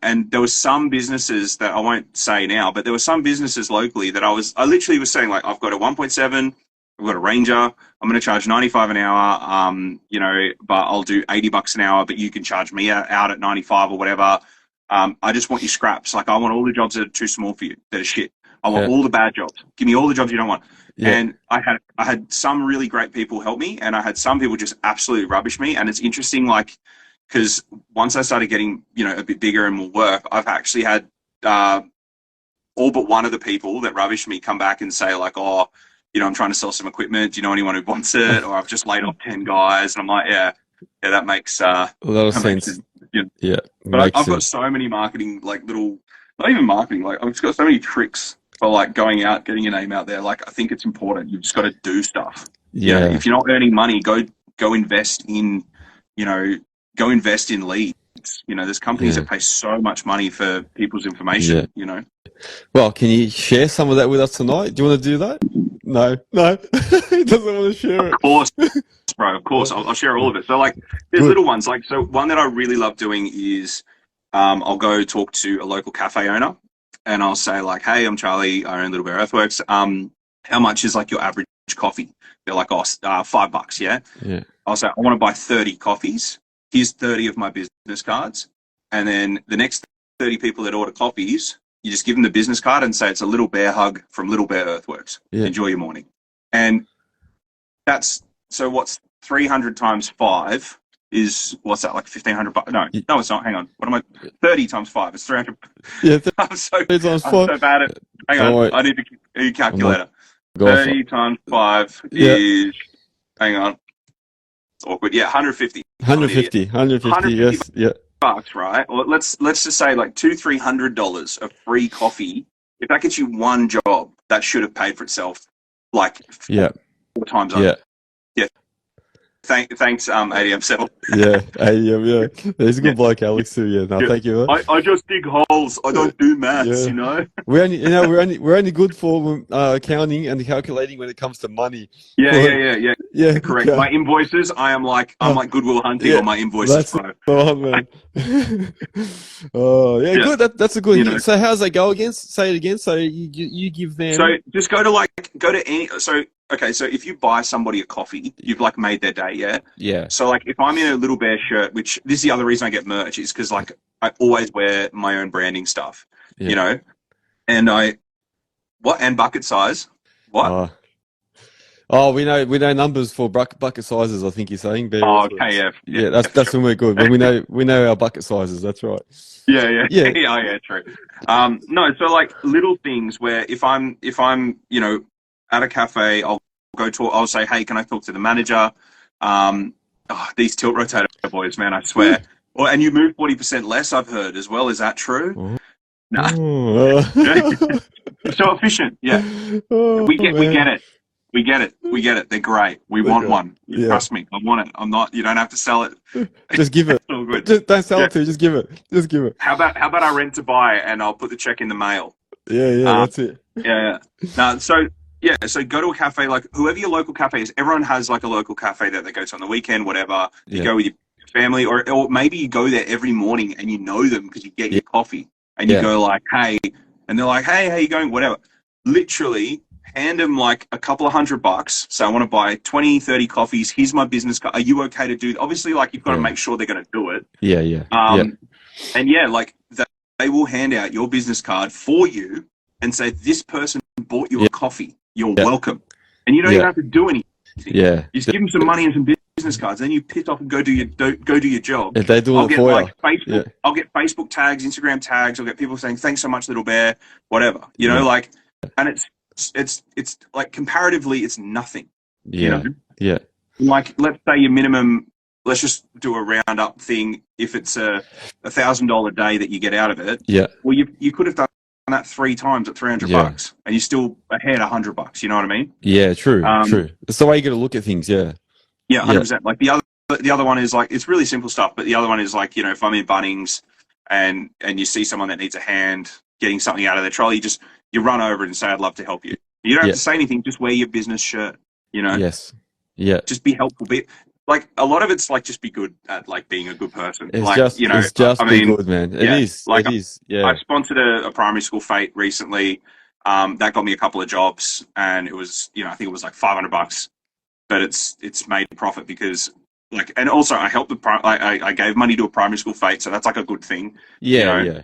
and there was some businesses that I won't say now, but there were some businesses locally that I literally was saying, like, I've got a 1.7, I've got a Ranger. I'm going to charge $95 an hour, you know, but I'll do $80 an hour, but you can charge me out at 95 or whatever. I just want your scraps. Like, I want all the jobs that are too small for you, that are shit. I want all the bad jobs. Give me all the jobs you don't want. Yeah. And I had some really great people help me, and I had some people just absolutely rubbish me. And it's interesting, like, because once I started getting, a bit bigger and more work, I've actually had all but one of the people that rubbish me come back and say, like, oh, I'm trying to sell some equipment. Do you know anyone who wants it? Or I've just laid off 10 guys. And I'm like, yeah, that makes a lot of sense. Yeah. But I've got so many marketing, like not even marketing, like I've just got so many tricks for like going out, getting your name out there. Like I think it's important. You've just got to do stuff. Yeah. If you're not earning money, go invest in, go invest in leads. There's companies that pay so much money for people's information, Well, can you share some of that with us tonight? Do you want to do that? No. He doesn't want to share it. Of course, bro. Of course, I'll share all of it. So, like, there's little ones. Like, so one that I really love doing is, I'll go talk to a local cafe owner, and I'll say like, "Hey, I'm Charlie. I own Little Bear Earthworks. How much is like your average coffee?" They're like, "Oh, $5." Yeah. I'll say, "I want to buy 30 coffees. Here's 30 of my business cards, and then the next 30 people that order coffees." You just give them the business card and say it's a Little Bear hug from Little Bear Earthworks. Yeah. Enjoy your morning. And so what's 300 times 5 is, what's that, like $1,500? No, it's not. Hang on. What am I? 30 times 5 is 300. Yeah, I'm so bad at, hang on. I need a calculator. 30 times 5 is, hang on. It's awkward. Yeah, 150. 150, yes. Yeah. Bucks, right? Or let's just say like $200-300 of free coffee. If that gets you one job, that should have paid for itself like 4 times over. Yeah. Thanks, ADM7. Yeah, ADM, He's a good bloke, Alex, too. Yeah, no, thank you. I just dig holes. I don't do maths, We're only good for accounting and calculating when it comes to money. Yeah, correct. My invoices, I'm like Goodwill Hunting on my invoices. That's man. Oh, yeah, good. That's a good. So how's that go again? Say it again. So you give them. So just go to any. So okay, so if you buy somebody a coffee, you've like made their day, yeah? Yeah. So like if I'm in a Little Bear shirt, which this is the other reason I get merch, is because like I always wear my own branding stuff, and and bucket size. What? Oh, we know numbers for bucket sizes. I think you're saying. Okay, yeah. That's when we're good. When we know our bucket sizes. That's right. Yeah. True. No, so like little things where if I'm at a cafe, I'll go talk. I'll say, "Hey, can I talk to the manager?" These tilt rotator boys, man, I swear. And you move 40% less. I've heard as well. Is that true? No. So efficient. Yeah. We get it. We get it. They're great. We want one. Trust me. I want it. I'm not. You don't have to sell it. Just give it. All good. Just don't sell it to. Just give it. How about I rent to buy and I'll put the check in the mail. Yeah. That's it. Yeah. No. So go to a cafe, like whoever your local cafe is. Everyone has like a local cafe that they go to on the weekend, whatever. You go with your family, or maybe you go there every morning and you know them because you get your coffee and you go like, "Hey," and they're like, "Hey, how you going?" Whatever. Literally. Hand them like a couple of $100. So I want to buy 20, 30 coffees. Here's my business card. Are you okay to do? Obviously, like you've got to make sure they're going to do it. Yeah. And like they will hand out your business card for you and say, "This person bought you a coffee. You're welcome." And you don't even have to do anything. Yeah. You just give them some money and some business cards. Then you piss off and go do your job. If they do it for you. Facebook. I'll get Facebook tags, Instagram tags. I'll get people saying, "Thanks so much, Little Bear," whatever. And it's like comparatively it's nothing. Yeah. Like let's say your minimum, let's just do a round up thing. If it's a $1,000 day that you get out of it, well you could have done that 3 times at $300 and you're still ahead $100. You know what I mean? Yeah, true. It's the way you got to look at things. Yeah, 100%. Like the other one is like it's really simple stuff, but the other one is like if I'm in Bunnings and you see someone that needs a hand getting something out of their trolley, you run over and say, "I'd love to help you." You don't have to say anything. Just wear your business shirt. Yes. Yeah. Just be helpful. Like a lot of it's like just be good at like being a good person. It's like just be good, man. It is. Like it is. Yeah. I sponsored a primary school fete recently. That got me a couple of jobs, and it was I think it was like $500, but it's made profit because and also I helped I gave money to a primary school fete, so that's like a good thing. Yeah.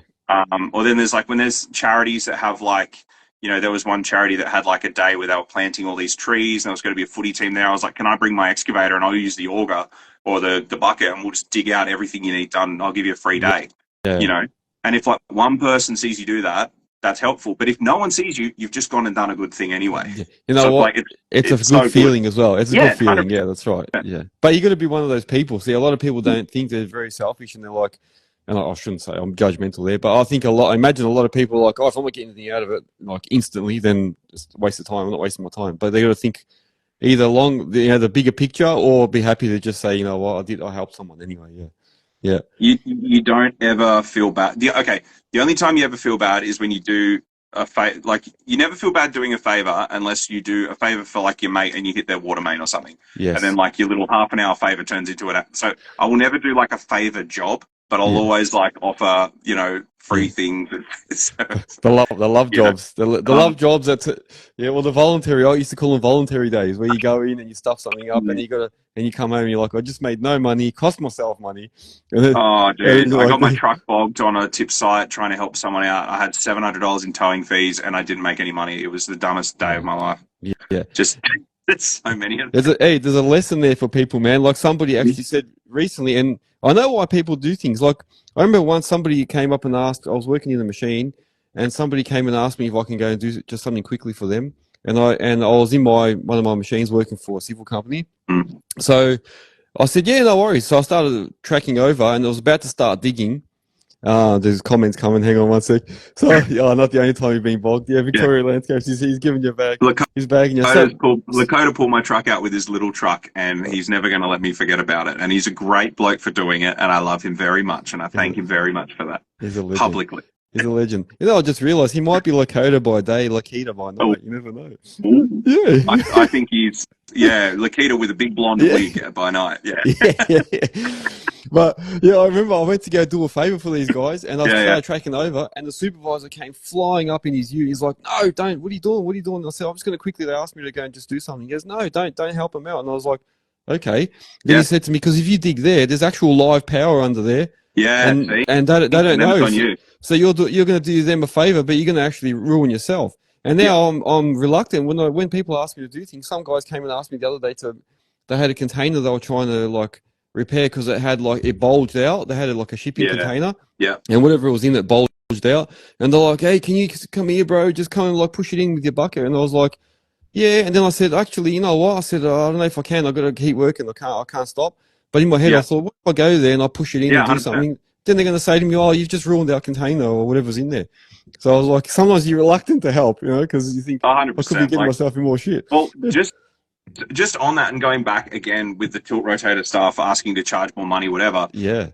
Or then there's like when there's charities that have like there was one charity that had like a day where they were planting all these trees, and there was going to be a footy team there. I was like, can I bring my excavator and I'll use the auger or the bucket, and we'll just dig out everything you need done. I'll give you a free day, And if like one person sees you do that, that's helpful. But if no one sees you, you've just gone and done a good thing anyway. Yeah. You know what? Like, it's a good so feeling good. as well. It's a good feeling. 100%. Yeah, that's right. Yeah. But you got to be one of those people. See, a lot of people don't think they're very selfish, and they're like, and I shouldn't say I'm judgmental there, but I imagine a lot of people are like, oh, if I'm not getting anything out of it, like instantly, then it's a waste of time. I'm not wasting my time. But they got to think either the bigger picture, or be happy to just say, you know what, I helped someone anyway. Yeah. Yeah. You don't ever feel bad. The only time you ever feel bad is when you do a favor. Like, you never feel bad doing a favor unless you do a favor for like your mate and you hit their water main or something. Yes. And then like your little half an hour favor turns into it. So I will never do like a favor job, but I'll always like offer, free things. the love jobs. The love jobs. Well, the voluntary. I used to call them voluntary days, where you go in and you stuff something up, and you come home and you're like, I just made no money, cost myself money. Dude, I got my truck bogged on a tip site trying to help someone out. I had $700 in towing fees, and I didn't make any money. It was the dumbest day of my life. Yeah. Just there's so many of them. There's a lesson there for people, man. Like somebody actually said recently, and I know why people do things. Like, I remember once somebody came up and asked, I was working in the machine, and somebody came and asked me if I can go and do just something quickly for them. And I was in one of my machines working for a civil company. So I said, yeah, no worries. So I started tracking over, and I was about to start digging. There's comments coming. Hang on one sec. So, not the only time you've been bogged. Yeah, Victoria Landscapes, he's giving you back. He's bagging you. Lakota pulled my truck out with his little truck, and he's never going to let me forget about it. And he's a great bloke for doing it, and I love him very much, and I thank him very much for that. He's a legend. Publicly. He's a legend. I just realised he might be Lakota by day, Lakita by night. You never know. Yeah. I think he's, Lakita with a big blonde wig by night. Yeah. But I remember I went to go do a favour for these guys, and I started tracking over, and the supervisor came flying up in his ute. He's like, "No, don't! What are you doing? What are you doing?" And I said, "I'm just going to quickly." They asked me to go and just do something. He goes, "No, don't help him out." And I was like, "Okay." Then he said to me, "Because if you dig there's actual live power under there." Yeah, and they don't know. So you're going to do them a favour, but you're going to actually ruin yourself. And now I'm reluctant when people ask me to do things. Some guys came and asked me the other day they had a container they were trying to like repair because it had like it bulged out. They had like a shipping container, and whatever was in it bulged out. And they're like, "Hey, can you come here, bro? Just come and like push it in with your bucket." And I was like, "Yeah." And then I said, "Actually, you know what?" I said, "I don't know if I can. I've got to keep working. I can't stop." But in my head, I thought, what if I go there and I push it in and do 100%. Something? Then they're going to say to me, "Oh, you've just ruined our container or whatever's in there." So I was like, sometimes you're reluctant to help, because you think, 100%. I could be getting myself in more shit. Well, just on that and going back again with the tilt rotator staff asking to charge more money, whatever. Yeah.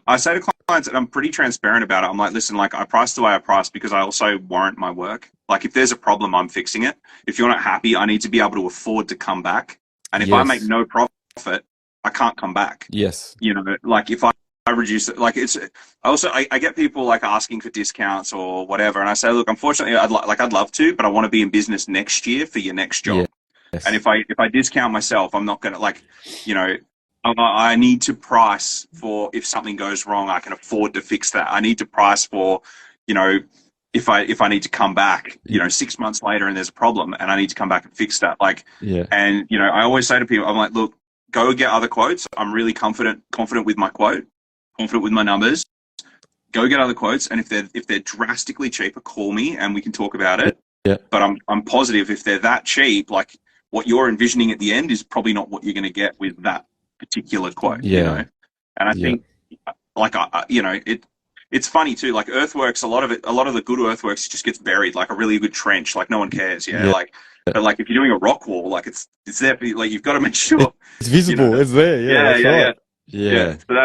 I say to clients, and I'm pretty transparent about it. I'm like, listen, like I price the way I price because I also warrant my work. Like if there's a problem, I'm fixing it. If you're not happy, I need to be able to afford to come back. And if I make no profit, I can't come back. Yes. Like if I reduce it, like I get people like asking for discounts or whatever, and I say, look, unfortunately, I'd love to, but I want to be in business next year for your next job. Yes. And if I discount myself, I'm not gonna I need to price for if something goes wrong, I can afford to fix that. I need to price for, if I need to come back, 6 months later and there's a problem and I need to come back and fix that. And I always say to people, I'm like, look, go get other quotes. I'm really confident with my quote, confident with my numbers. Go get other quotes, and if they're drastically cheaper, call me and we can talk about it. Yeah. But I'm positive if they're that cheap, like what you're envisioning at the end is probably not what you're going to get with that particular quote. Yeah. And I think, it's funny too. Like Earthworks, a lot of the good Earthworks just gets buried, like a really good trench, like no one cares. But like if you're doing a rock wall, like it's there. Like you've got to make sure it's visible. It's there. Yeah. So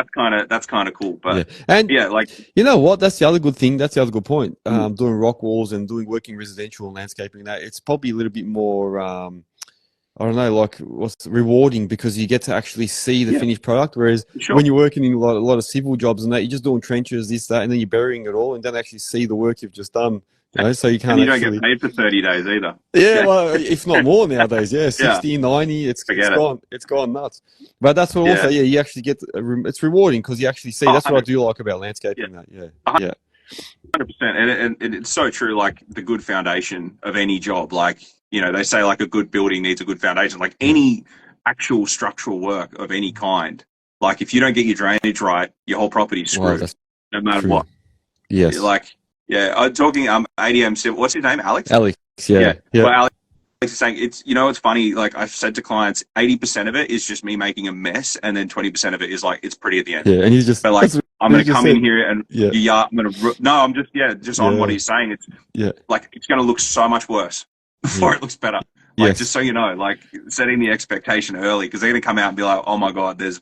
that's kind of cool. But and like you know what? That's the other good thing. That's the other good point. Doing rock walls and working residential and landscaping. That it's probably a little bit more. I don't know, like what's rewarding because you get to actually see the finished product. Whereas when you're working in a lot of civil jobs and that, you're just doing trenches, this, that, and then you're burying it all and don't actually see the work you've just done. So you can't. And you don't get paid for 30 days either. Yeah, well, if not more nowadays. 60, 90, it's gone nuts. But that's what also, you actually get. It's rewarding because you actually see. That's what I do like about landscaping. Yeah. 100%, and it's so true. Like the good foundation of any job, like they say, like a good building needs a good foundation. Like any actual structural work of any kind, like if you don't get your drainage right, your whole property's screwed, Wow, that's no matter true. what. Yes. Like, yeah, I'm talking ADM Civil. What's his name? Alex. Alex. Yeah. Well, Alex is saying it's funny. Like I've said to clients, 80% of it is just me making a mess, and then 20% of it is like it's pretty at the end. Yeah, and he's just. But like I'm going to come in here and I'm going to I'm just on what he's saying. It's like it's going to look so much worse before it looks better. Like just so you know, like setting the expectation early, because they're going to come out and be like, oh my god, there's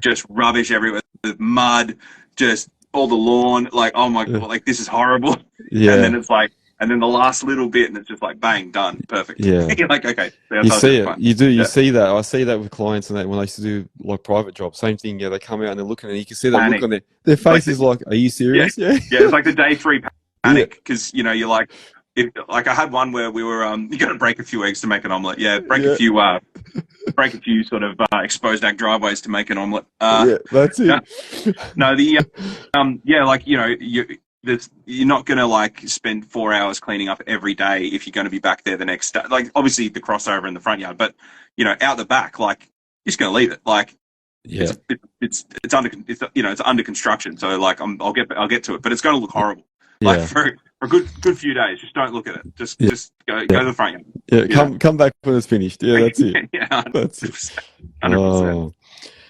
just rubbish everywhere, there's mud, just all the lawn, like oh my god, like this is horrible. Yeah. And then it's like, and then the last little bit, and it's just like bang, done, perfect. Yeah. You're like, okay. You see it. You do. You see that. I see that with clients, and that when I used to do like private jobs, same thing. Yeah, they come out and they're looking, and you can see that look on their face is like, are you serious? Yeah. It's like the day 3 panic, because you're like, like I had one where we were you got to break a few eggs to make an omelette. Yeah, break a few sort of exposed egg driveways to make an omelette. That's it. No, like you're not going to like spend 4 hours cleaning up every day if you're going to be back there the next day. Like obviously the crossover in the front yard, but out the back, like you're just going to leave it. Like it's under construction. So like I'll get to it, but it's going to look horrible. Like for a good few days, just don't look at it. Just go to the front yard. Yeah, come back when it's finished. Yeah, that's it. That's it. 100%.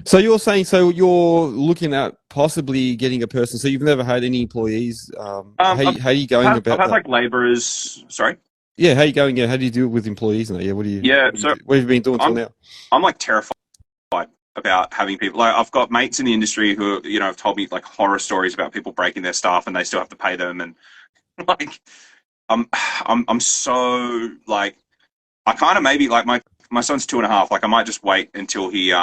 So you're saying, you're looking at possibly getting a person. So you've never had any employees. How are you going about that? I've had like labourers. Sorry. Yeah, how are you going? Yeah, how do you deal with employees now? Yeah, what have you been doing till now? I'm like terrified about having people. Like I've got mates in the industry who have told me like horror stories about people breaking their stuff and they still have to pay them, and like I'm so like I kind of maybe like my son's 2.5. Like I might just wait until he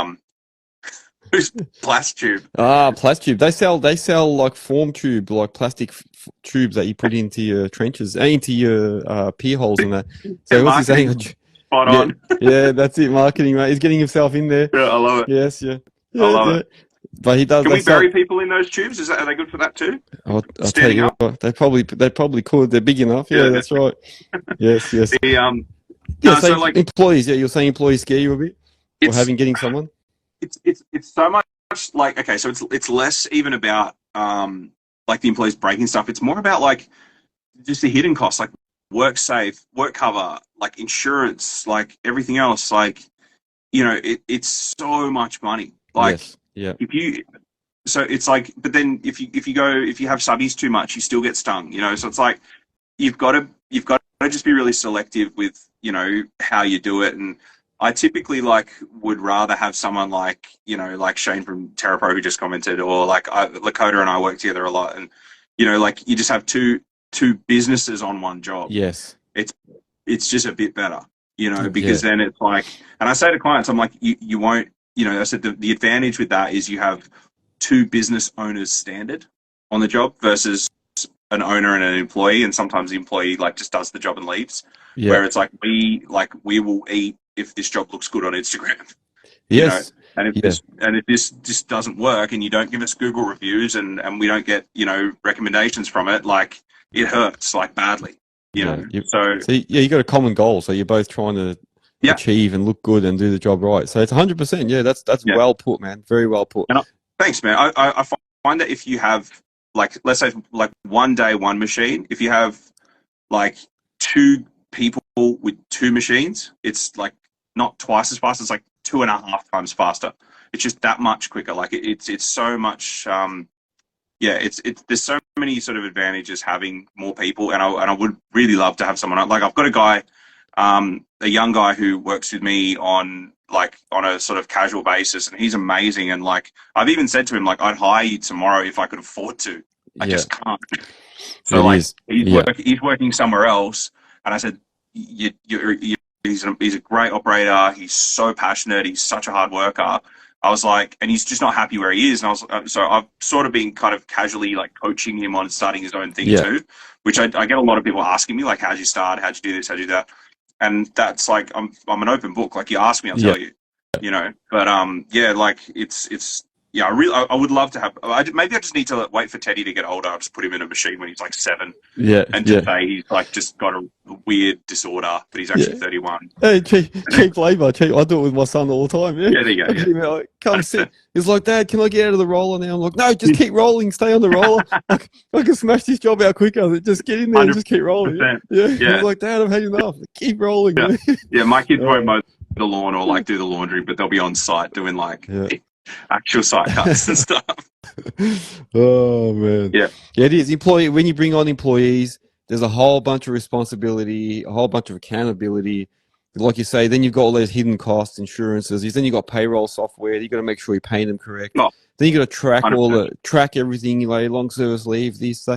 who's blast tube. Blast tube. They sell like form tube, like plastic tubes that you put into your trenches, into your pier holes and that. So what's he saying? Spot on. Yeah, that's it. Marketing, mate. He's getting himself in there. Yeah, I love it. Yes, I love it. But he does. Can we bury people in those tubes? Are they good for that too? I'll tell you what, they probably could. They're big enough. Yeah, that's right. Yes. So like employees. Yeah, you're saying employees scare you a bit, or getting someone. It's so much like, okay, so it's less even about like the employees breaking stuff. It's more about like just the hidden costs, like work safe, work cover, like insurance, like everything else. Like it's so much money. Like so it's like, but then if you have subbies too much, you still get stung. So it's like you've got to just be really selective with how you do it. And I typically would rather have someone like Shane from TerraPro who just commented, or Lakota and I work together a lot, and you just have two businesses on one job. Yes, it's just a bit better, because then it's like, and I say to clients, I'm like, you won't, I said the advantage with that is you have two business owners standard on the job versus an owner and an employee, and sometimes the employee just does the job and leaves. Where it's we will eat if this job looks good on Instagram. Yes. And if this just doesn't work and you don't give us Google reviews and we don't get, recommendations from it, it hurts badly, So you got a common goal. So you're both trying to achieve and look good and do the job right. So it's 100%. Yeah, that's well put, man. Very well put. And thanks, man. I find that if you have let's say one day, one machine, if you have two people with two machines, it's not twice as fast, it's 2.5 times faster. It's just that much quicker. It's so much there's so many sort of advantages having more people, and I would really love to have someone I've got a guy, a young guy who works with me on a sort of casual basis, and he's amazing, and I've even said to him I'd hire you tomorrow if I could afford to. I just can't. So he's working somewhere else, and I said, he's a great operator. He's so passionate. He's such a hard worker. I was and he's just not happy where he is. And I was so I've sort of been kind of casually coaching him on starting his own thing too, which I get a lot of people asking me how'd you start? How'd you do this? How'd you do that? And that's I'm an open book. You ask me, I'll tell you. But it's yeah, I would love to have. Maybe I just need to wait for Teddy to get older. I'll just put him in a machine when he's like 7, Yeah, and yeah, just say he's like just got a weird disorder, but he's actually yeah. 31. Hey, cheap labour. Cheap. I do it with my son all the time. Yeah, Yeah, there you I go. get him out. Like, come sit. He's like, Dad, can I get out of the roller now? I'm like, no, just keep rolling. Stay on the roller. I can smash this job out quicker. Just get in there and just keep rolling. 100%. Yeah. Yeah. He's like, Dad, I've had enough. Keep rolling. Yeah. Yeah, my kids won't mow the lawn or like do the laundry, but they'll be on site doing like actual site cuts and stuff. Oh man. Yeah. Yeah, it is. When you bring on employees, there's a whole bunch of responsibility, a whole bunch of accountability. Like you say, then you've got all those hidden costs, insurances. Then you've got payroll software. You've got to make sure you're paying them correct. Oh, then you got to track 100%. track everything, like long service leave, this.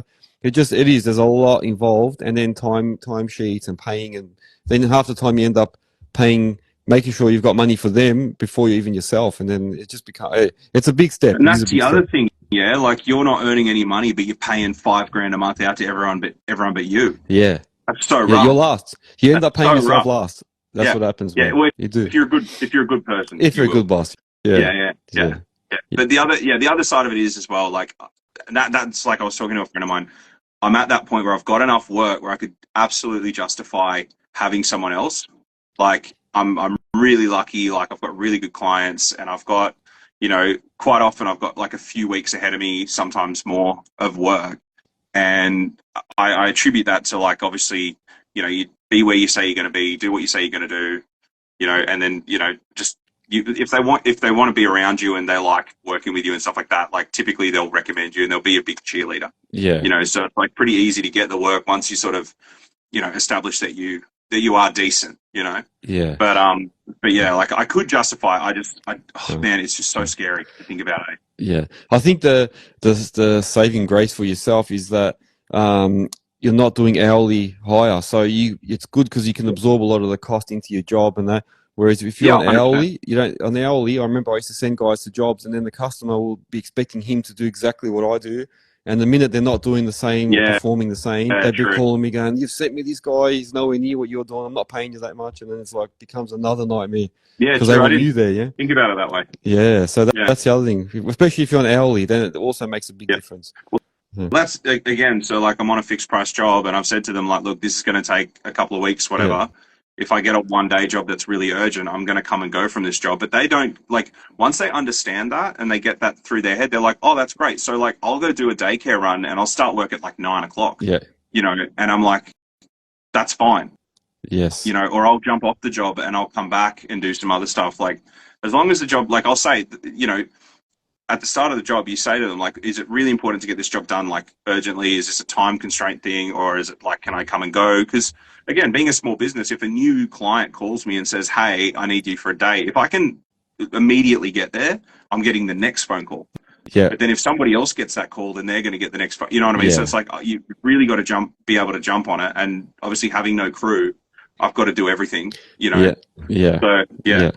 It is. There's a lot involved, and then time sheets and paying, and then half the time you end up paying, making sure you've got money for them before you even yourself, and then it just becomes. It's a big step. And that's the other thing. Yeah, like you're not earning any money, but you're paying $5,000 a month out to everyone but you. Yeah. That's so rough. Yeah, you're last. You end up paying yourself rough. last. That's what happens. Yeah, man. well, You do. If you're a good person. If you're a good boss. Yeah. But the other side of it is as well, like that's like I was talking to a friend of mine. I'm at that point where I've got enough work where I could absolutely justify having someone else. Like I'm really lucky. Like I've got really good clients, and I've got, quite often I've got like a few weeks ahead of me, sometimes more of work, and I attribute that to like obviously, you be where you say you're going to be, do what you say you're going to do, and then just. If they want to be around you and they like working with you and stuff like that, like typically they'll recommend you and they'll be a big cheerleader. Yeah. So it's like pretty easy to get the work once you sort of, establish that you are decent, Yeah. But yeah, like I could justify. Man, it's just so scary to think about it. Yeah. I think the saving grace for yourself is that you're not doing hourly hire, so it's good because you can absorb a lot of the cost into your job and that. Whereas if you're on hourly, on the hourly, I remember I used to send guys to jobs and then the customer will be expecting him to do exactly what I do. And the minute they're not doing the same, performing the same, they'd be calling me going, you've sent me this guy, he's nowhere near what you're doing, I'm not paying you that much. And then it's like, becomes another nightmare. Yeah, because they want you there, yeah? Think about it that way. Yeah, so that's the other thing. Especially if you're on hourly, then it also makes a big difference. Well, that's, again, so like I'm on a fixed price job and I've said to them like, look, this is going to take a couple of weeks, whatever. Yeah. If I get a one-day job that's really urgent, I'm going to come and go from this job. But they don't, like, once they understand that and they get that through their head, they're like, oh, that's great. So, like, I'll go do a daycare run and I'll start work at, like, 9 o'clock. Yeah. And I'm like, that's fine. Yes. Or I'll jump off the job and I'll come back and do some other stuff. Like, as long as the job, like, I'll say, at the start of the job, you say to them, like, is it really important to get this job done, like, urgently? Is this a time constraint thing? Or is it like, can I come and go? Because, again, being a small business, if a new client calls me and says, hey, I need you for a day, if I can immediately get there, I'm getting the next phone call. Yeah. But then if somebody else gets that call, then they're going to get the next phone. You know what I mean? Yeah. So it's like, you really got to be able to jump on it. And obviously having no crew, I've got to do everything, Yeah. Yeah. So, yeah.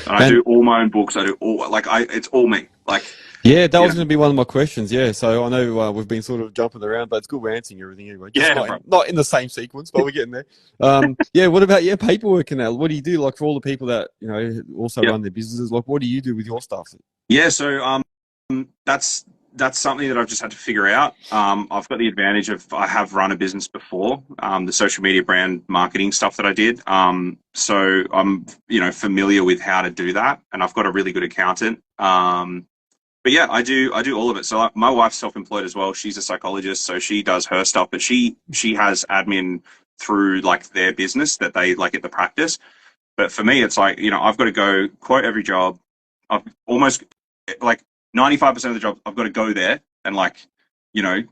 And I do all my own books. I do all, like, it's all me. Like, yeah, that was going to be one of my questions. Yeah, so I know we've been sort of jumping around, but it's good we're answering everything anyway. Just not in the same sequence, but we're getting there. Yeah, what about paperwork and that? What do you do, like, for all the people that also run their businesses? Like, what do you do with your stuff? Yeah, so that's something that I've just had to figure out. I've got the advantage of I have run a business before, the social media brand marketing stuff that I did. So I'm familiar with how to do that, and I've got a really good accountant. But yeah, I do all of it. So my wife's self-employed as well. She's a psychologist, so she does her stuff, but she has admin through like their business that they like at the practice. But for me, it's like, I've got to go quote every job. I've almost like 95% of the job, I've got to go there and like,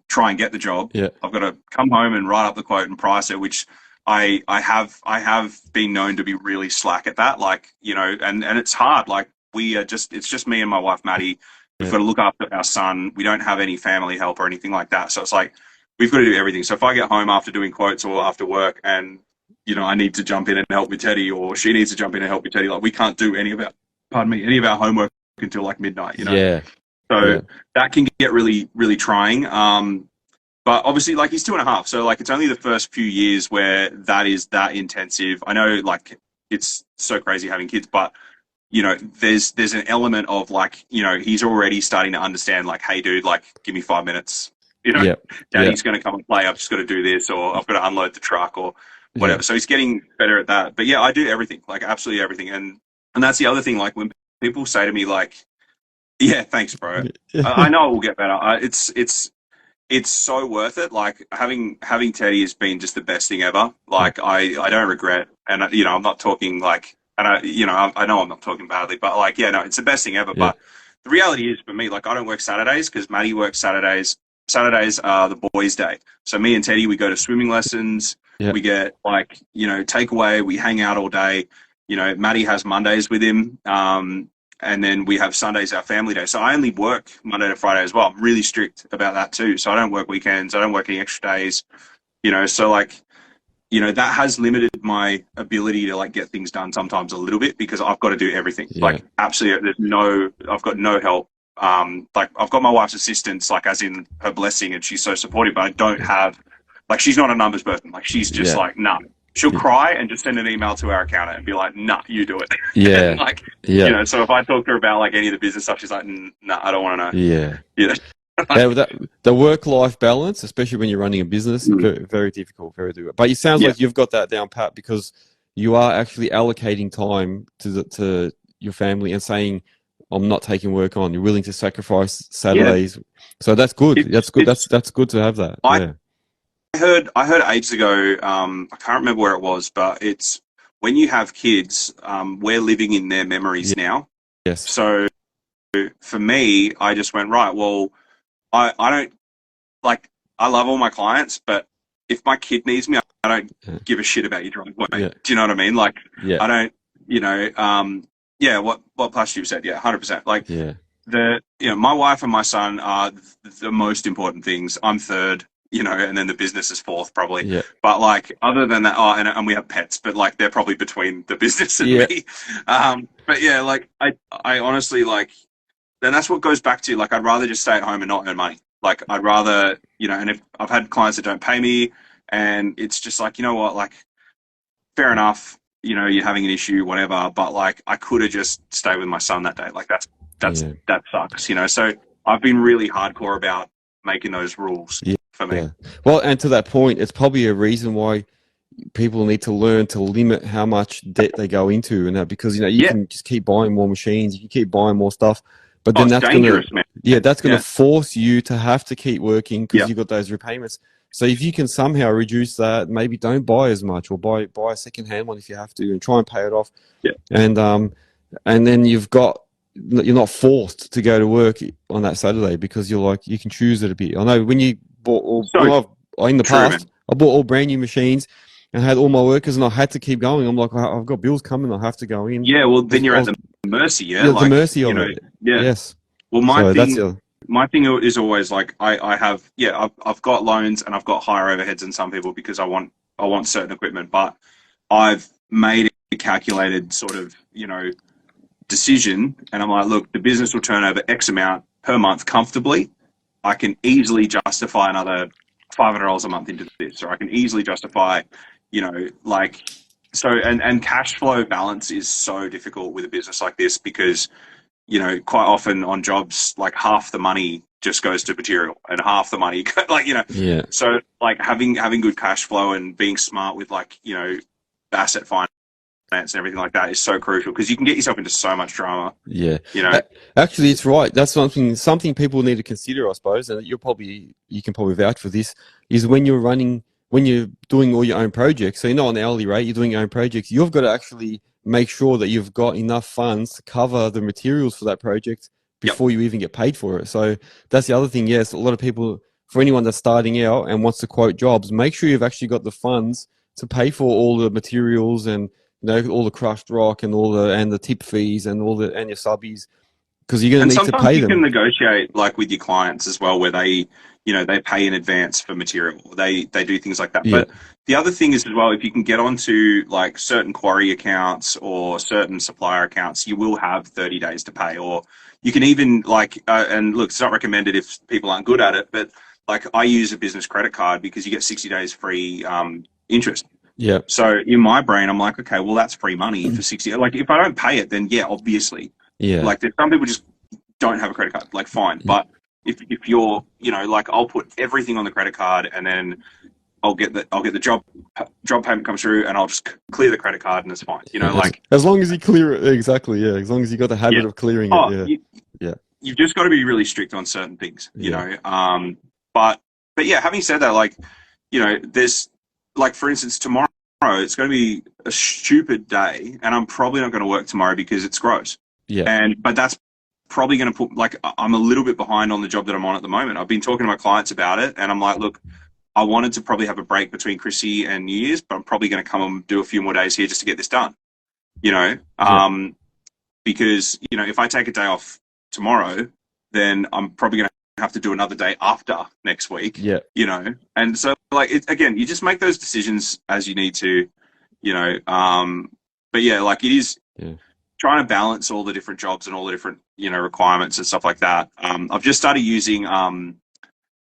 try and get the job. Yeah. I've got to come home and write up the quote and price it, which I have been known to be really slack at that. Like, and it's hard. Like it's just me and my wife, Maddie. We've got to look after our son. We don't have any family help or anything like that. So it's like, we've got to do everything. So if I get home after doing quotes or after work and, I need to jump in and help with Teddy, or she needs to jump in and help with Teddy, like we can't do any of our homework until like midnight, Yeah. So that can get really, really trying. But obviously, like, he's 2.5. So like, it's only the first few years where that is that intensive. I know, like, it's so crazy having kids, but you know, there's an element of like, you know, he's already starting to understand like, hey, dude, like, give me 5 minutes. You know, Daddy's going to come and play. I've just got to do this, or I've got to unload the truck, or whatever. So he's getting better at that. But yeah, I do everything, like absolutely everything. And that's the other thing. Like when people say to me, like, yeah, thanks, bro. I know it will get better. It's so worth it. Like having Teddy has been just the best thing ever. Like I don't regret, and you know, I'm not talking like, and I know I'm not talking badly, but like, yeah, no, it's the best thing ever. But the reality is for me, like I don't work Saturdays because Maddie works Saturdays. Saturdays are the boys' day. So me and Teddy, we go to swimming lessons. We get like, you know, takeaway. We hang out all day. You know, Maddie has Mondays with him. And then we have Sundays, our family day. So I only work Monday to Friday as well. I'm really strict about that too. So I don't work weekends. I don't work any extra days, you know. So like, you know, that has limited my ability to like get things done sometimes a little bit because I've got to do everything. Like absolutely, I've got no help. Like I've got my wife's assistance, like as in her blessing, and she's so supportive, but I don't have, like, she's not a numbers person. Like she's just like, nah. She'll cry and just send an email to our accountant and be like, nah, you do it. Like, you know, so if I talk to her about like any of the business stuff, she's like, nah, I don't want to know. You know? The work-life balance, especially when you're running a business, very, very difficult, very difficult. But it sounds like you've got that down pat because you are actually allocating time to your family and saying, I'm not taking work on. You're willing to sacrifice Saturdays. So that's good. That's good. That's good to have that. I heard ages ago, I can't remember where it was, but it's when you have kids, we're living in their memories now. Yes. So for me, I just went, right, well, I don't, like, I love all my clients, but if my kid needs me, I don't give a shit about your driveway. Do you know what I mean? Like, I don't, you know, what Plus you said, 100%. Like, you know, my wife and my son are the most important things. I'm third. You know, and then the business is fourth probably. But like, other than that, and we have pets, but like they're probably between the business and me. But yeah, like I honestly like, then that's what goes back to like, I'd rather just stay at home and not earn money. Like I'd rather, you know, and if I've had clients that don't pay me and it's just like, you know what, like fair enough, you know, you're having an issue, whatever, but like I could have just stayed with my son that day. Like that sucks, you know? So I've been really hardcore about making those rules. For me. Well, and to that point, it's probably a reason why people need to learn to limit how much debt they go into, and that because you know you can just keep buying more machines, you can keep buying more stuff, but then that's dangerous, man. That's gonna force you to have to keep working because you've got those repayments. So if you can somehow reduce that, maybe don't buy as much, or buy a second-hand one if you have to, and try and pay it off. And then you're not forced to go to work on that Saturday because you're like you can choose it a bit. I know when you bought in the past, I bought all brand new machines and had all my workers, and I had to keep going. I'm like, I've got bills coming, I have to go in. Yeah, well, then you're at the mercy. Like, the mercy of it. Yes. Well, my thing is always like I've got loans and I've got higher overheads than some people because I want certain equipment, but I've made a calculated sort of, you know, decision, and I'm like, look, the business will turn over X amount per month comfortably. I can easily justify another $500 a month into this, or I can easily justify, you know, like, so, and cash flow balance is so difficult with a business like this because, you know, quite often on jobs, like half the money just goes to material and half the money, like, you know, so like having good cash flow and being smart with like, you know, asset finance and everything like that is so crucial because you can get yourself into so much drama. You know, actually, it's right. That's something people need to consider, I suppose, and you can probably vouch for this. Is when you're doing all your own projects. So you're not on the hourly rate. You're doing your own projects. You've got to actually make sure that you've got enough funds to cover the materials for that project before you even get paid for it. So that's the other thing. Yes, a lot of people, for anyone that's starting out and wants to quote jobs, make sure you've actually got the funds to pay for all the materials and, you know, all the crushed rock and the tip fees and and your subbies, because you're going to need to pay them. Sometimes you can negotiate like with your clients as well, where they, you know, they pay in advance for material. They do things like that. But the other thing is as well, if you can get onto like certain quarry accounts or certain supplier accounts, you will have 30 days to pay, or you can even like, and look, it's not recommended if people aren't good at it, but like I use a business credit card because you get 60 days free interest. Yeah. So in my brain, I'm like, okay, well, that's free money for 60. Like, if I don't pay it, then yeah, obviously. Yeah. Like, there's some people just don't have a credit card. Like, fine. But if you're, like, I'll put everything on the credit card, and then I'll get the job payment comes through, and I'll just clear the credit card, and it's fine. Like, as long as you clear it, exactly. Yeah. As long as you got the habit of clearing it. Yeah. You've just got to be really strict on certain things, you know. But yeah, having said that, like, there's, like, for instance, tomorrow it's going to be a stupid day, and I'm probably not going to work tomorrow because it's gross. Yeah. But that's probably going to put, like, I'm a little bit behind on the job that I'm on at the moment. I've been talking to my clients about it, and I'm like, look, I wanted to probably have a break between Chrissy and New Year's, but I'm probably going to come and do a few more days here just to get this done, because, if I take a day off tomorrow, then I'm probably going to have to do another day after next week. Yeah. And so, like, again, you just make those decisions as you need to, but yeah, like, it is trying to balance all the different jobs and all the different, requirements and stuff like that. I've just started using,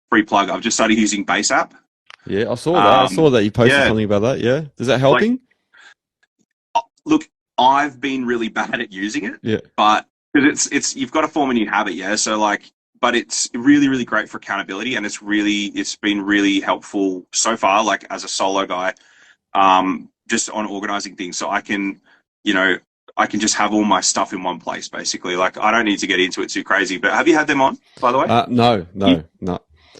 free plug. I've just started using Base app. Yeah. I saw that. I saw that you posted something about that. Yeah. Is that helping? Like, look, I've been really bad at using it. Yeah. But because it's you've got to form a new habit. Yeah. So, like, but it's really, really great for accountability, and it's been really helpful so far, like, as a solo guy, just on organizing things. So I can just have all my stuff in one place, basically. Like, I don't need to get into it too crazy. But have you had them on, by the way? No.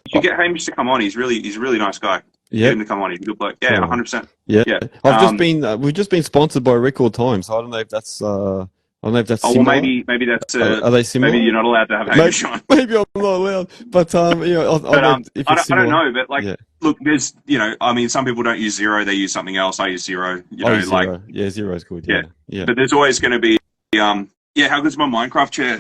You should get Hamish to come on. He's a really nice guy. Yeah. Get him to come on. He's a good bloke. Yeah, 100%. Yeah. We've just been sponsored by RecordTime, so I don't know if that's Oh, similar. well, maybe that's. Are they similar? Maybe you're not allowed to have Hamish on. Maybe I'm not allowed, but I don't know. But, like, look, there's, I mean, some people don't use Zero; they use something else. I use Zero. Zero. Yeah, Zero's good. Yeah. But there's always going to be, how good's my Minecraft chair?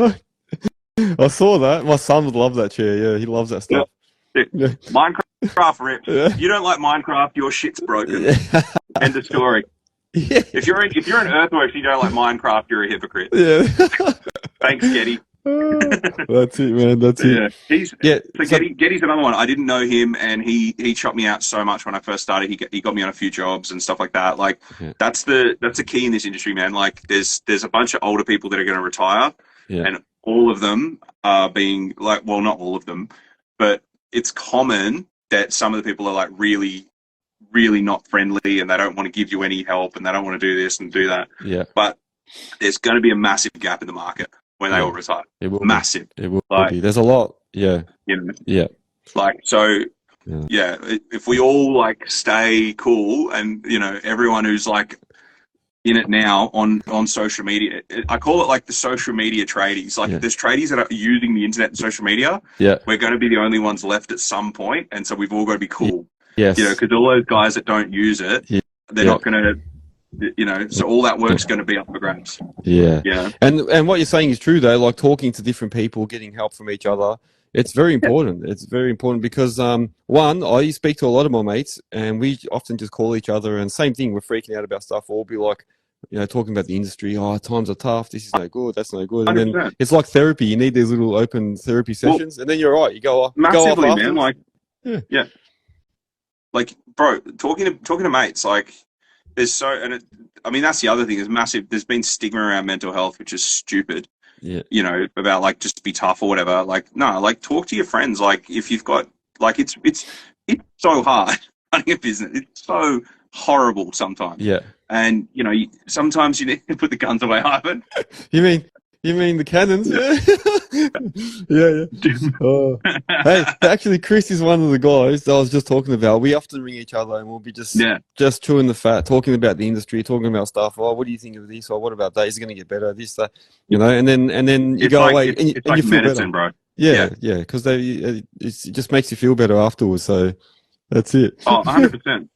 I saw that. My son would love that chair. Yeah, he loves that stuff. Yeah. Minecraft rips. Yeah. You don't like Minecraft, your shit's broken. Yeah. End of story. Yeah. If you're in Earthworks, you don't like Minecraft, you're a hypocrite. Yeah. Thanks, Getty. That's it, man. That's it. Getty's another one. I didn't know him, and he shot me out so much when I first started. He got me on a few jobs and stuff like that. Like, that's the key in this industry, man. Like, there's a bunch of older people that are going to retire, and all of them are being, like, well, not all of them, but it's common that some of the people are, like, really, really not friendly, and they don't want to give you any help, and they don't want to do this and do that. Yeah. But there's going to be a massive gap in the market when they all retire. It will massive. It will be. There's a lot. Yeah. Yeah. Like, so, if we all, like, stay cool, and, everyone who's, like, in it now on social media, I call it, like, the social media tradies. Like, there's tradies that are using the internet and social media. Yeah. We're going to be the only ones left at some point, and so we've all got to be cool. Yes. Because all those guys that don't use it, they're not going to, so all that work's going to be up for grabs. Yeah. Yeah. And what you're saying is true, though, like, talking to different people, getting help from each other. It's very important. It's very important because, one, I speak to a lot of my mates, and we often just call each other, and same thing, we're freaking out about stuff. We'll be like, talking about the industry. Oh, times are tough. This is no good. That's no good. And 100%. then it's like therapy. You need these little open therapy sessions, and then you're right. You go off. Massively, you go off man. Like, yeah. Like, bro, talking to mates, like, there's I mean, that's the other thing. Is massive. There's been stigma around mental health, which is stupid. Yeah. About, like, just be tough or whatever. Like, no, like, talk to your friends. Like, if you've got, like, it's so hard running a business. It's so horrible sometimes. Yeah. And, sometimes you need to put the guns away, Ivan. You mean the cannons? Yeah. Hey, actually, Chris is one of the guys that I was just talking about. We often ring each other, and we'll be just chewing the fat, talking about the industry, talking about stuff. Oh, what do you think of this? Or what about that? Is it going to get better? This, that, and then you go away and you feel medicine, better. bro. Yeah, because it just makes you feel better afterwards. So that's it. Oh, 100%.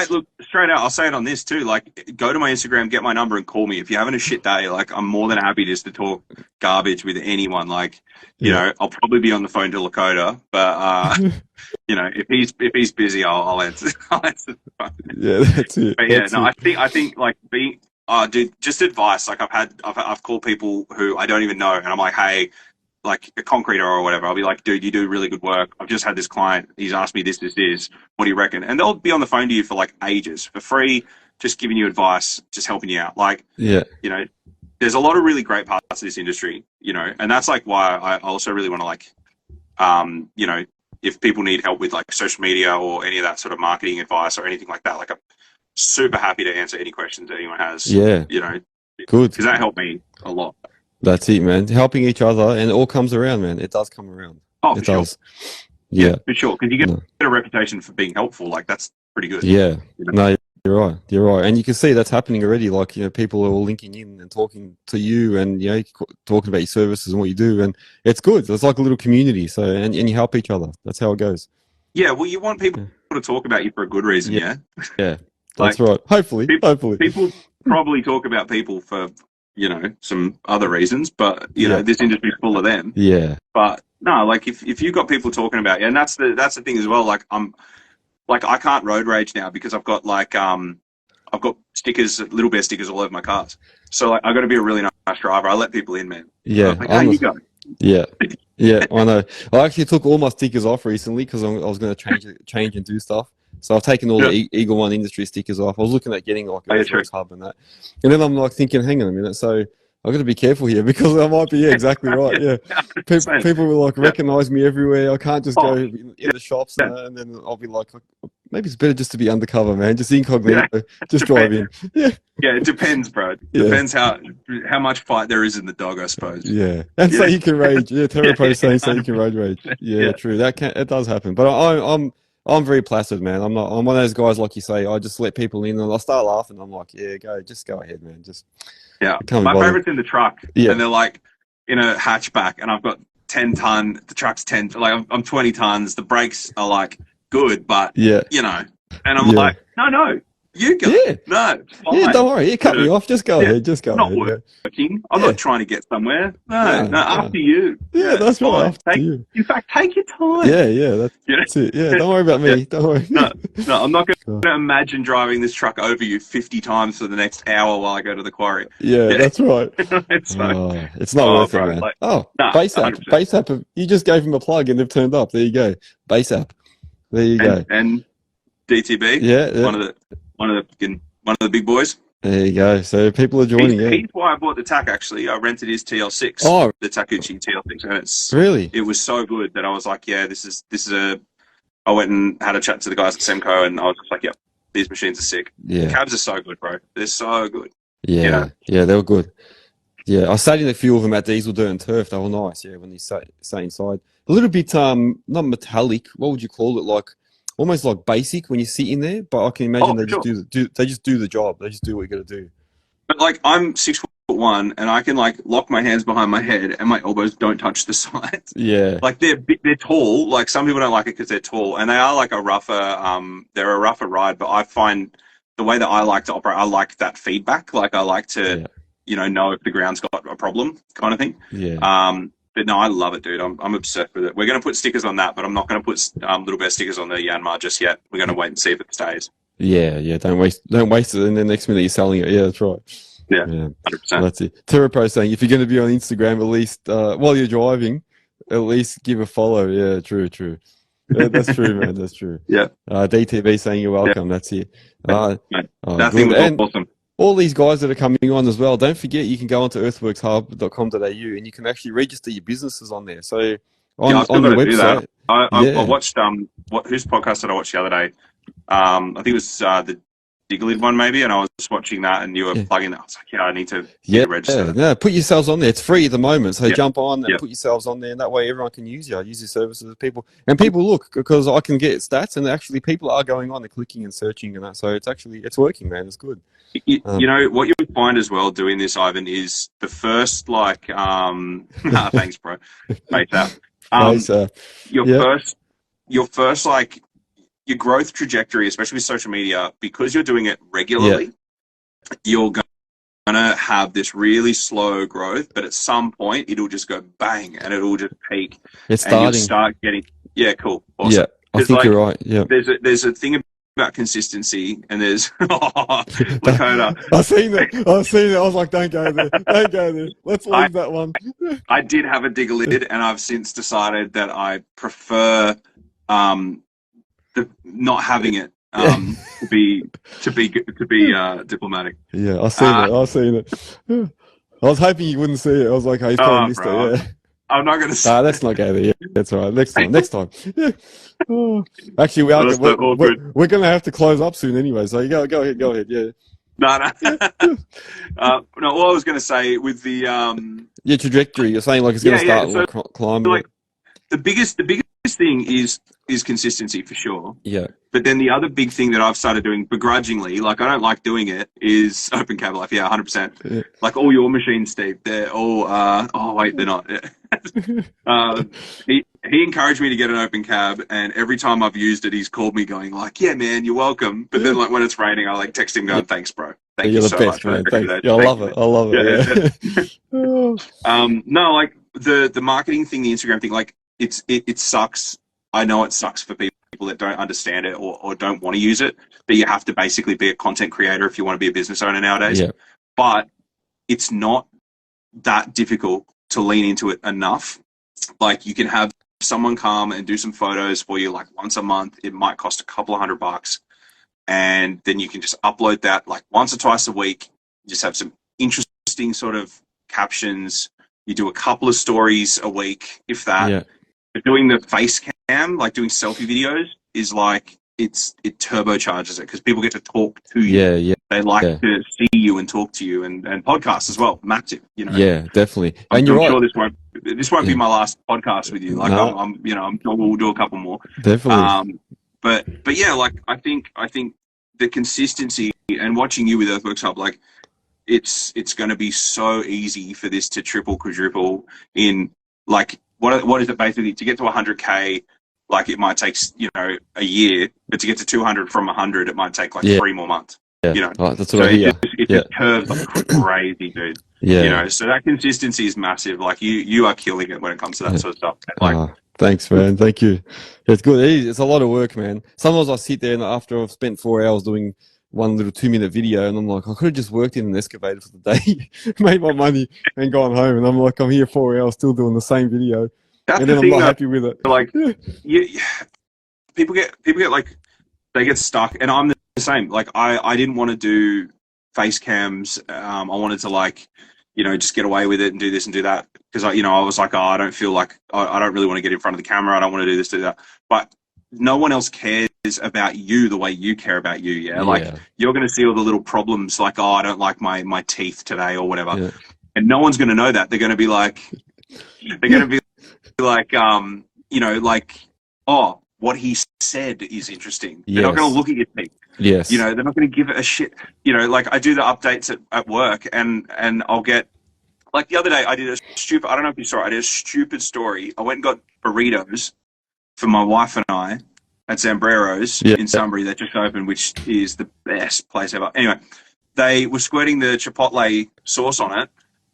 Look, straight out, I'll say it on this too. Like, go to my Instagram, get my number, and call me if you're having a shit day. Like, I'm more than happy just to talk garbage with anyone. Like, I'll probably be on the phone to Lakota, but if he's busy, I'll answer. I'll answer the phone. Yeah, that's it. But I think like being, dude, just advice. Like, I've called people who I don't even know, and I'm like, hey, like a concreter or whatever, I'll be like, dude, you do really good work. I've just had this client. He's asked me this. What do you reckon? And they'll be on the phone to you for like ages for free, just giving you advice, just helping you out. Like, Yeah. you know, there's a lot of really great parts of this industry, you know, and that's like why I also really want to like, you know, if people need help with like social media or any of that sort of marketing advice or anything like that, like I'm super happy to answer any questions anyone has. Yeah. You know, Good. because that helped me a lot. That's it, man. Helping each other, and it all comes around, man. It does come around. Oh, it for does. Sure. Yeah, for sure. Because you get a reputation for being helpful. Like that's pretty good. Yeah. You know? No, you're right. You're right, and you can see that's happening already. Like, you know, people are all linking in and talking to you, and you know, talking about your services and what you do, and it's good. It's like a little community. So, and you help each other. That's how it goes. Yeah. Well, you want people to talk about you for a good reason. Yeah. Yeah. Like, that's right. Hopefully. People probably talk about people for, you know, some other reasons, but you know, this industry's full of them. Yeah. But no, like if you've got people talking about you, and that's the thing as well. Like I can't road rage now because I've got like I've got stickers, Little Bear stickers all over my cars. So like I got to be a really nice driver. I let people in, man. Yeah. Like, how you go? Yeah. Yeah, I know. I actually took all my stickers off recently because I was going to change and do stuff. So I've taken all the Eagle One Industry stickers off. I was looking at getting like Earthworks Hub and that. And then I'm like thinking, hang on a minute. So I've got to be careful here because I might be exactly right. Yeah. People will like recognize me everywhere. I can't just go in the shops and then I'll be like, maybe it's better just to be undercover, man. Just incognito. Just drive in. Yeah. Yeah, it depends, bro. Depends how much fight there is in the dog, I suppose. Yeah. And so you can rage. Yeah, TerraPro's saying so you can road rage. Yeah, true. It does happen. But I'm very placid, man. I'm one of those guys, like you say. I just let people in, and I start laughing. I'm like, yeah, just go ahead, man. My favorite's in the truck, and they're like in a hatchback, and I've got 10 ton. The truck's 10. Like I'm 20 tons. The brakes are like good, but you know, and I'm like, no. You go. Yeah. No, it's fine. Yeah, don't worry. You cut me off. Just go ahead. Just go ahead. I'm not working. I'm not trying to get somewhere. No, after you. Yeah, that's right. After you. In fact, take your time. Yeah, that's it. Yeah, don't worry about me. Don't worry. No, I'm not going to imagine driving this truck over you 50 times for the next hour while I go to the quarry. Yeah, that's right. It's not worth it, man. Like, Base app. You just gave them a plug and they've turned up. There you go. Base app. There you go. And DTB. Yeah. One of the big boys. There you go. So people are joining. He's why I bought the TAC. Actually, I rented his TL6. Oh, the Takuchi TL6, and it was so good that I was like, yeah, this is a. I went and had a chat to the guys at Semco, and I was just like, yep, these machines are sick. Yeah, the cabs are so good, bro. They're so good. Yeah, they were good. Yeah, I sat in a few of them at Diesel Dirt and Turf. They were nice. Yeah, when you sat inside, a little bit not metallic. What would you call it? Like. Almost like basic when you sit in there, but I can imagine they just do the job. They just do what you got to do. But like I'm 6'1", and I can like lock my hands behind my head, and my elbows don't touch the sides. Yeah, like they're tall. Like some people don't like it because they're tall, and they are like a rougher. They're a rougher ride. But I find the way that I like to operate, I like that feedback. Like I like to, know if the ground's got a problem, kind of thing. Yeah. But no, I love it, dude. I'm obsessed with it. We're going to put stickers on that, but I'm not going to put Little Bear stickers on the Yanmar just yet. We're going to wait and see if it stays. Yeah. Don't waste it, and then next minute you're selling it. Yeah, that's right. Yeah, 100%. That's it. TerraPro saying if you're going to be on Instagram, at least while you're driving, at least give a follow. Yeah, true. That's true, man. That's true. Yeah. DTV saying you're welcome. Yeah. That's it. That thing was awesome. All these guys that are coming on as well, don't forget you can go onto earthworkshub.com.au and you can actually register your businesses on there. So on the website. I watched whose podcast did I watch the other day? I think it was the Digga one maybe, and I was just watching that and you were plugging that. I was like, I need to register. Yeah, put yourselves on there. It's free at the moment. So jump on and put yourselves on there, and that way everyone can use your services. People look, because I can get stats, and actually people are going on, they're clicking and searching and that. So it's working, man. It's good. You know what you would find as well doing this, Ivan, is the first thanks, bro. Your first like your growth trajectory, especially with social media, because you're doing it regularly, you're gonna have this really slow growth, but at some point it'll just go bang and it'll just peak. It's starting. And you'll start getting cool. Awesome. Yeah, I think you're right. Yeah. There's a thing about consistency, and there's Lakota. I seen it. I was like, don't go there. Don't go there. Let's leave that one. I did have a Digga lid, and I've since decided that I prefer not having it to be diplomatic. Yeah, I seen it. I was hoping you wouldn't see it. I was like, oh, he's probably missed it. Yeah. I'm not going to say. Let's not go there. Yeah, that's all right. Next time. Yeah. Oh. Actually, we're going to have to close up soon anyway. So you go ahead. Yeah. No. No. All I was going to say with the your trajectory, you're saying like it's going to start climbing. Like the biggest thing is consistency for sure. Yeah. But then the other big thing that I've started doing begrudgingly, like I don't like doing it, is open cab life. Yeah, 100%. Yeah. Like all your machines, Steve, they're all. Oh wait, they're not. He encouraged me to get an open cab, and every time I've used it, he's called me going like, "Yeah, man, you're welcome." But then like when it's raining, I like text him going, "Thanks, bro. Thank you so much, man. Thanks. Yeah, I love it. Yeah. No, like the marketing thing, the Instagram thing, like it sucks. I know it sucks for people that don't understand it or don't want to use it, but you have to basically be a content creator if you want to be a business owner nowadays. Yeah. But it's not that difficult to lean into it enough. Like you can have someone come and do some photos for you like once a month. It might cost a couple of $100, and then you can just upload that like once or twice a week. You just have some interesting sort of captions. You do a couple of stories a week, if that. Yeah. But doing the face cam, like doing selfie videos, is like it turbocharges it because people get to talk to you. Yeah. They like to see you and talk to you, and podcasts as well, massive. You know. Yeah, definitely. I'm sure this won't be my last podcast with you. Like I'm sure we'll do a couple more. Definitely. But yeah, like I think the consistency and watching you with Earthworks Hub, like it's going to be so easy for this to triple, quadruple in like. What is it basically to get to 100K? Like it might take a year, but to get to 200 from 100, it might take like 3 more months. Yeah, you know. Oh, that's what I hear. It just curves like crazy, dude. Yeah, you know. So that consistency is massive. Like you are killing it when it comes to that sort of stuff. Like, thanks, man. Thank you. It's good. It's a lot of work, man. Sometimes I sit there and after I've spent 4 hours doing one little 2-minute video, and I'm like, I could have just worked in an excavator for the day, made my money, and gone home. And I'm like, I'm here 4 hours still doing the same video, and then I'm not happy with it. Like, people get like they get stuck, and I'm the same. Like, I didn't want to do face cams. I wanted to like, just get away with it and do this and do that because I was like, I don't feel like I don't really want to get in front of the camera. I don't want to do this, do that, but no one else cares about you the way you care about you. Yeah. Like you're going to see all the little problems like, oh, I don't like my teeth today or whatever. Yeah. And no one's going to know that. They're going to be like, like, oh, what he said is interesting. They're not going to look at your teeth. Yes. They're not going to give it a shit. Like I do the updates at work and I'll get, like the other day I don't know if you saw it, I did a stupid story. I went and got burritos for my wife and I at Zambrero's in Sunbury that just opened, which is the best place ever. Anyway, they were squirting the chipotle sauce on it,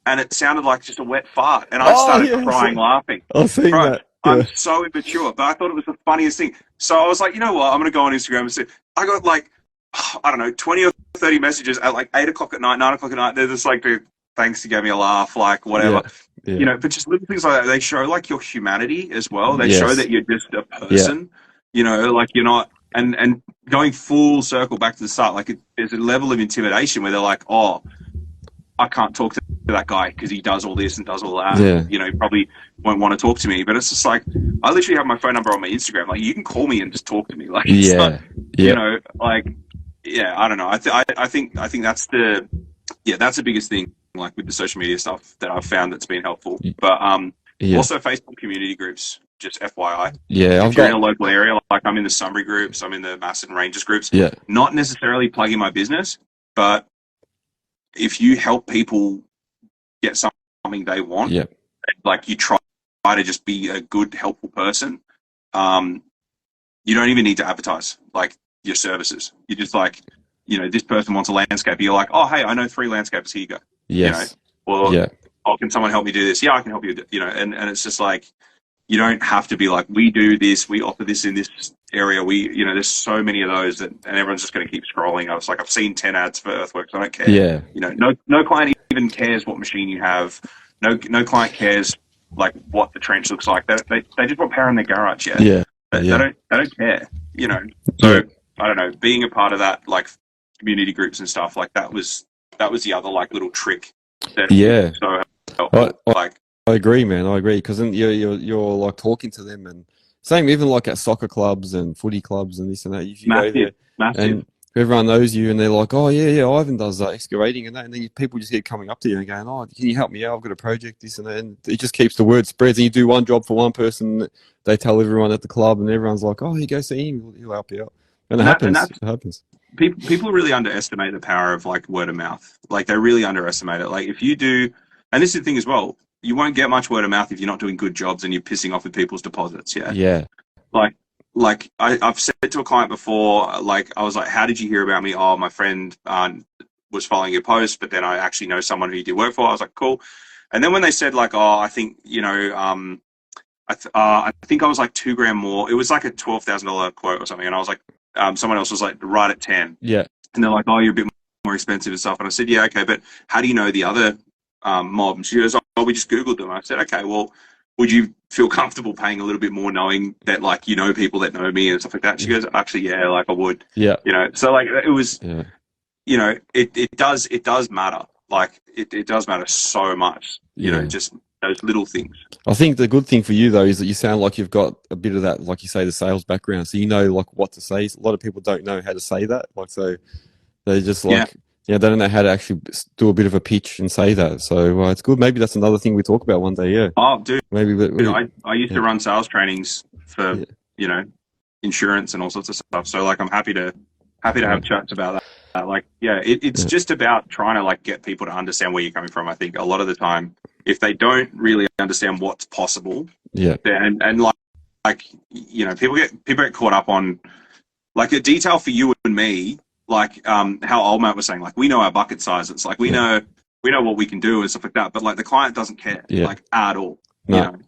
and it sounded like just a wet fart. And I started crying, laughing. I've seen that. Yeah. I'm so immature, but I thought it was the funniest thing. So I was like, you know what? I'm going to go on Instagram and see. I got like, I don't know, 20 or 30 messages at like 8 o'clock at night, 9 o'clock at night. They're just like, thanks, you gave me a laugh, like whatever. Yeah. But just little things like that, they show like your humanity as well. They show that you're just a person, like you're not, and going full circle back to the start, like there's a level of intimidation where they're like, oh, I can't talk to that guy because he does all this and does all that. Yeah. He probably won't want to talk to me. But it's just like, I literally have my phone number on my Instagram. Like you can call me and just talk to me. Like, I don't know. I think that's that's the biggest thing. Like with the social media stuff that I've found that's been helpful, but also Facebook community groups, just FYI. Yeah, if you're in a local area, like I'm in the Sunbury groups, I'm in the Macedon Rangers groups. Yeah, not necessarily plugging my business, but if you help people get something they want, like you try to just be a good, helpful person, you don't even need to advertise like your services. You're just like, this person wants a landscaper. You're like, oh, hey, I know 3 landscapers. Here you go. Yes. Oh, can someone help me do this? Yeah, I can help you. And it's just like, you don't have to be like, we do this, we offer this in this area, there's so many of those and everyone's just going to keep scrolling. I was like, I've seen 10 ads for Earthworks. I don't care. Yeah. No client even cares what machine you have. No client cares like what the trench looks like. They just want power in their garage. Yeah. Yeah. They don't care. So I don't know. Being a part of that, like community groups and stuff, like that was the other like little trick. That so helpful. I agree, man. I agree, because then you're like talking to them, and same even like at soccer clubs and footy clubs and this and that. If you go there and everyone knows you, and they're like, "Oh yeah, Ivan does excavating and that," and then people just keep coming up to you and going, "Oh, can you help me out? I've got a project, this and that," and it just keeps the word spreads. And you do one job for one person, they tell everyone at the club, and everyone's like, "Oh, you go see him; he'll help you out." And it happens. People really underestimate the power of like word of mouth. Like they really underestimate it. Like if you do, and this is the thing as well, you won't get much word of mouth if you're not doing good jobs and you're pissing off with people's deposits. Yeah. Yeah. Like I've said to a client before, like I was like, "How did you hear about me?" "Oh, my friend was following your post, but then I actually know someone who you did work for." I was like, "Cool." And then when they said like, "Oh, I think I think I was like $2,000 more." It was like a $12,000 quote or something, and I was like, someone else was like, "Right at 10." Yeah. And they're like, "Oh, you're a bit more expensive and stuff." And I said, "Yeah, okay, but how do you know the other mob?" And she goes, "Oh, we just Googled them." I said, "Okay, well, would you feel comfortable paying a little bit more knowing that like people that know me and stuff like that?" She goes, "Actually, yeah, like I would." Yeah. So like it was, it does matter. Like it does matter so much. Just those little things. I think the good thing for you though is that you sound like you've got a bit of that, like you say, the sales background. So like what to say. A lot of people don't know how to say that. Like so, they just like they don't know how to actually do a bit of a pitch and say that. So it's good. Maybe that's another thing we talk about one day. Yeah. Oh, dude. Maybe. I used to run sales trainings for insurance and all sorts of stuff. So like I'm happy to have chats about that. It's just about trying to like get people to understand where you're coming from. I think a lot of the time, if they don't really understand what's possible, and people get caught up on like a detail for you and me, like how old Matt was saying, like we know our bucket sizes, like we know what we can do and stuff like that, but like the client doesn't care like at all, and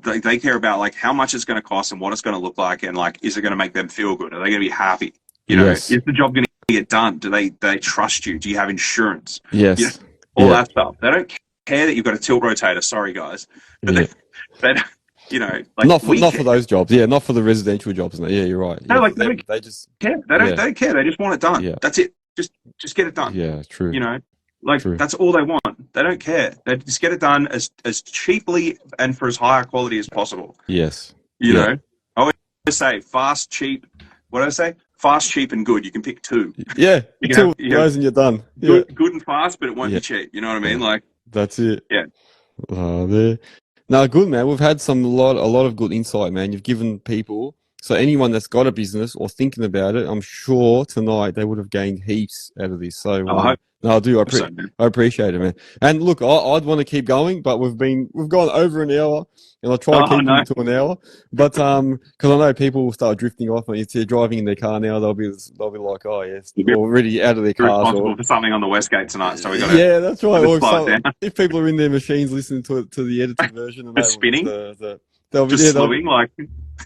they care about like how much it's going to cost and what it's going to look like, and like is it going to make them feel good? Are they going to be happy? Is the job going to get done? Do they trust you? Do you have insurance? Yes. All that stuff. They don't care that you've got a tilt rotator. Sorry, guys. But they like not for those jobs. Yeah, not for the residential jobs. No. Yeah, you're right. No, like they just care. They don't care. They just want it done. Yeah. That's it. Just get it done. Yeah, true. True. That's all they want. They don't care. They just get it done as cheaply and for as high a quality as possible. Yes. I always say fast, cheap. What do I say? Fast, cheap, and good. You can pick two. Yeah, two guys and you're done. Good and fast, but it won't be cheap. You know what I mean? Like that's it. Yeah. There. No, good man. We've had a lot of good insight, man. You've given people. So anyone that's got a business or thinking about it, I'm sure tonight they would have gained heaps out of this. So I do. I appreciate it, man. And look, I'd want to keep going, but we've gone over an hour, and I'll try and keep it to an hour. But because I know people will start drifting off, and if they're driving in their car now, they'll be like, "Oh yes, they're already out of their cars." Responsible for something on the Westgate tonight, so we got to that's right. Or if people are in their machines listening to the edited version, and they're spinning, they'll be slewing like.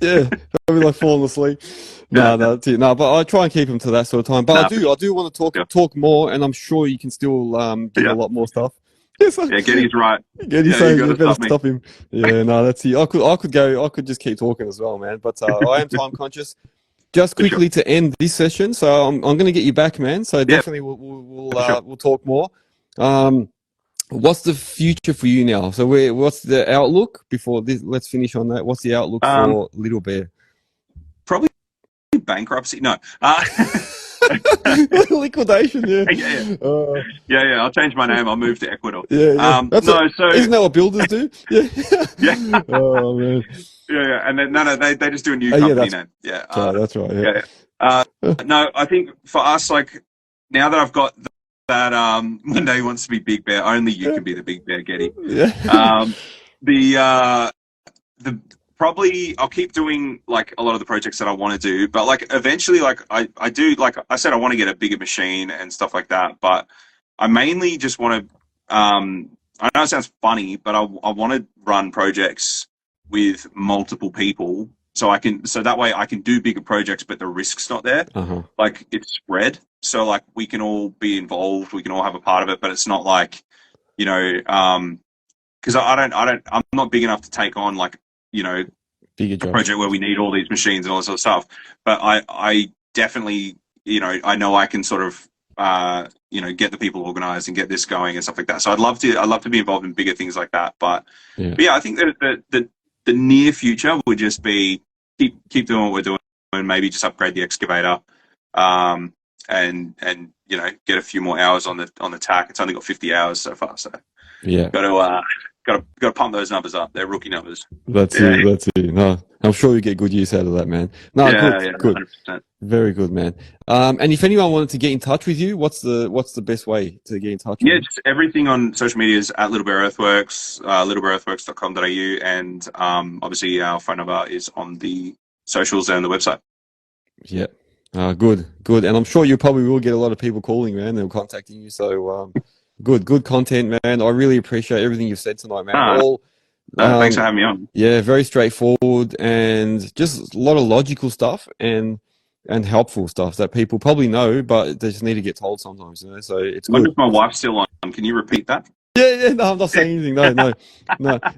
Yeah, they'll be like falling asleep. No, that's it. No, but I try and keep them to that sort of time. But I do want to talk more, and I'm sure you can still get a lot more stuff. Getty's right. Getty's saying you better stop him. Yeah, no, that's it. I could just keep talking as well, man. But I am time conscious. Just quickly to end this session, so I'm going to get you back, man. So definitely we'll talk more. What's the future for you now? So what's the outlook before this? Let's finish on that. What's the outlook for Little Bear? Probably bankruptcy. No. Liquidation, yeah. I'll change my name. I'll move to Ecuador. Isn't that what builders do? Yeah. Oh man. Yeah. And then they just do a new company name. Yeah. That's right. No, I think for us, like now that I've got that one day he wants to be Big Bear. Only you can be the Big Bear, Getty. The probably I'll keep doing like a lot of the projects that I want to do, but like eventually, like I do, like I said, I want to get a bigger machine and stuff like that. But I mainly just want to. I know it sounds funny, but I want to run projects with multiple people so that way I can do bigger projects, but the risk's not there. Like it's spread, so like we can all be involved, we can all have a part of it, but it's not like, you know, because I'm not big enough to take on like, you know, bigger a project where we need all these machines and all this sort of stuff. But I definitely, you know I can sort of you know, get the people organized and get this going and stuff like that. So I'd love to be involved in bigger things like that. But yeah, I think that the near future would just be keep doing what we're doing and maybe just upgrade the excavator, and you know, get a few more hours on the tack. It's only got 50 hours so far, so yeah, got to pump those numbers up. They're rookie numbers. That's it. No, I'm sure you get good use out of that, man. No, good. 100%. Very good, man. And if anyone wanted to get in touch with you, what's the best way to get in touch with you? Just everything on social media is at Little Bear Earthworks, littlebearearthworks.com.au, and obviously our phone number is on the socials and the website. Yeah. Good. And I'm sure you probably will get a lot of people calling, man. They're contacting you. So good content, man. I really appreciate everything you've said tonight, man. Thanks for having me on. Yeah, very straightforward and just a lot of logical stuff and helpful stuff that people probably know, but they just need to get told sometimes, you know. So it's good. I wonder if my wife's still on. Can you repeat that? Yeah, no, I'm not saying anything. No.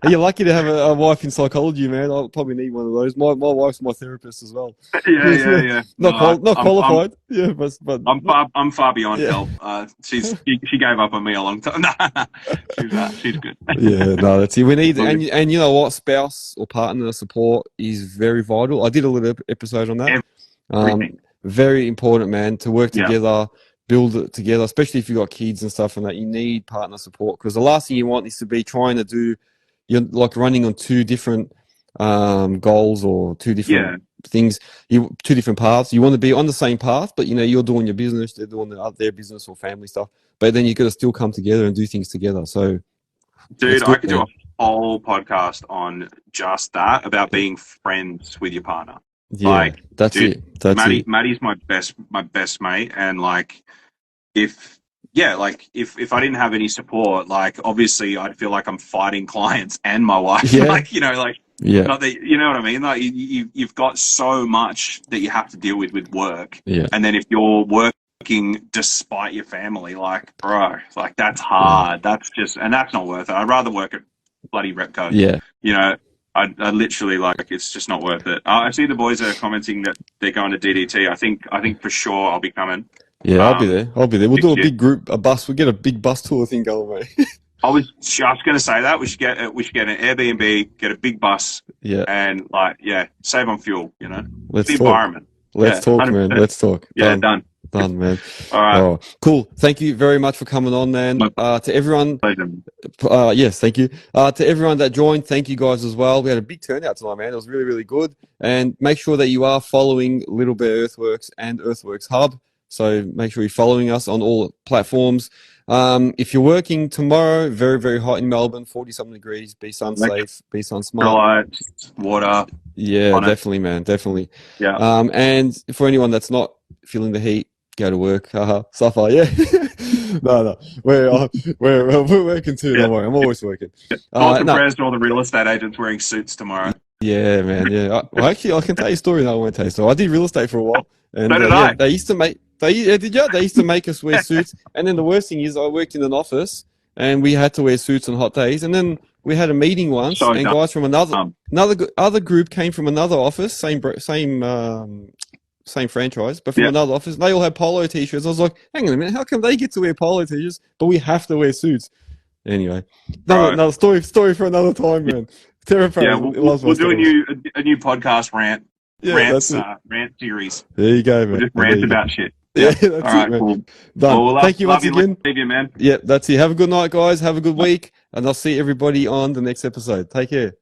You're lucky to have a wife in psychology, man. I'll probably need one of those. My wife's my therapist as well. Yeah. Not qualified. But I'm far beyond help. She gave up on me a long time. She's good. Yeah, no, that's it. We need, and you know what, spouse or partner support is very vital. I did a little episode on that. Very important, man, to work together. Build it together, especially if you've got kids and stuff and that. You need partner support, because the last thing you want is to be trying to do, you're like running on two different goals or two different things, two different paths. You want to be on the same path, but you know, you're doing your business, they're doing their business or family stuff, but then you've got to still come together and do things together. So dude, I could do a whole podcast on just that, about being friends with your partner. Yeah, like, that's it. Maddie's my best mate, and like if I didn't have any support, like obviously I'd feel like I'm fighting clients and my wife. Like, you know, like not that, you know what I mean? Like you've got so much that you have to deal with work, and then if you're working despite your family, like bro, like that's hard. That's just, and that's not worth it. I'd rather work at bloody Repco. You know. I literally, like, it's just not worth it. I see the boys are commenting that they're going to DDT. I think for sure I'll be coming. Yeah, I'll be there. We'll do a big group, a bus. We'll get a big bus tour thing going, mate. I was just going to say that we should get an Airbnb, get a big bus, and save on fuel. You know, let's the talk. Environment. Let's talk, 100%. Man. Let's talk. Yeah, Done, man. All right. Oh, cool. Thank you very much for coming on, man. To everyone. Yes, thank you. To everyone that joined, thank you guys as well. We had a big turnout tonight, man. It was really, really good. And make sure that you are following Little Bear Earthworks and Earthworks Hub. So make sure you're following us on all platforms. If you're working tomorrow, very, very hot in Melbourne, 40-something degrees. Be sun safe, be sun smart. Lights, water. Yeah, definitely, man. Definitely. Yeah. And for anyone that's not feeling the heat, go to work. Suffer, yeah. No. We're working too. Don't worry. I'm always working. Prayers to all the real estate agents wearing suits tomorrow. Yeah, man. Yeah. Actually, I can tell you a story that I won't tell you. So I did real estate for a while, and so did I. They used to make. They used to make us wear suits, and then the worst thing is, I worked in an office, and we had to wear suits on hot days, and then we had a meeting once, and guys from another group came from another office, same franchise, but from another office. They all had polo t-shirts. I was like, hang on a minute, how come they get to wear polo t-shirts, but we have to wear suits? Anyway, another story for another time, man. We'll do a new podcast rant series. There you go, man. We'll just rant about shit. Yeah, that's all right, man. Cool. Done. Well, thank you once again. Leave you, man. Yeah, that's it. Have a good night, guys. Have a good week, and I'll see everybody on the next episode. Take care.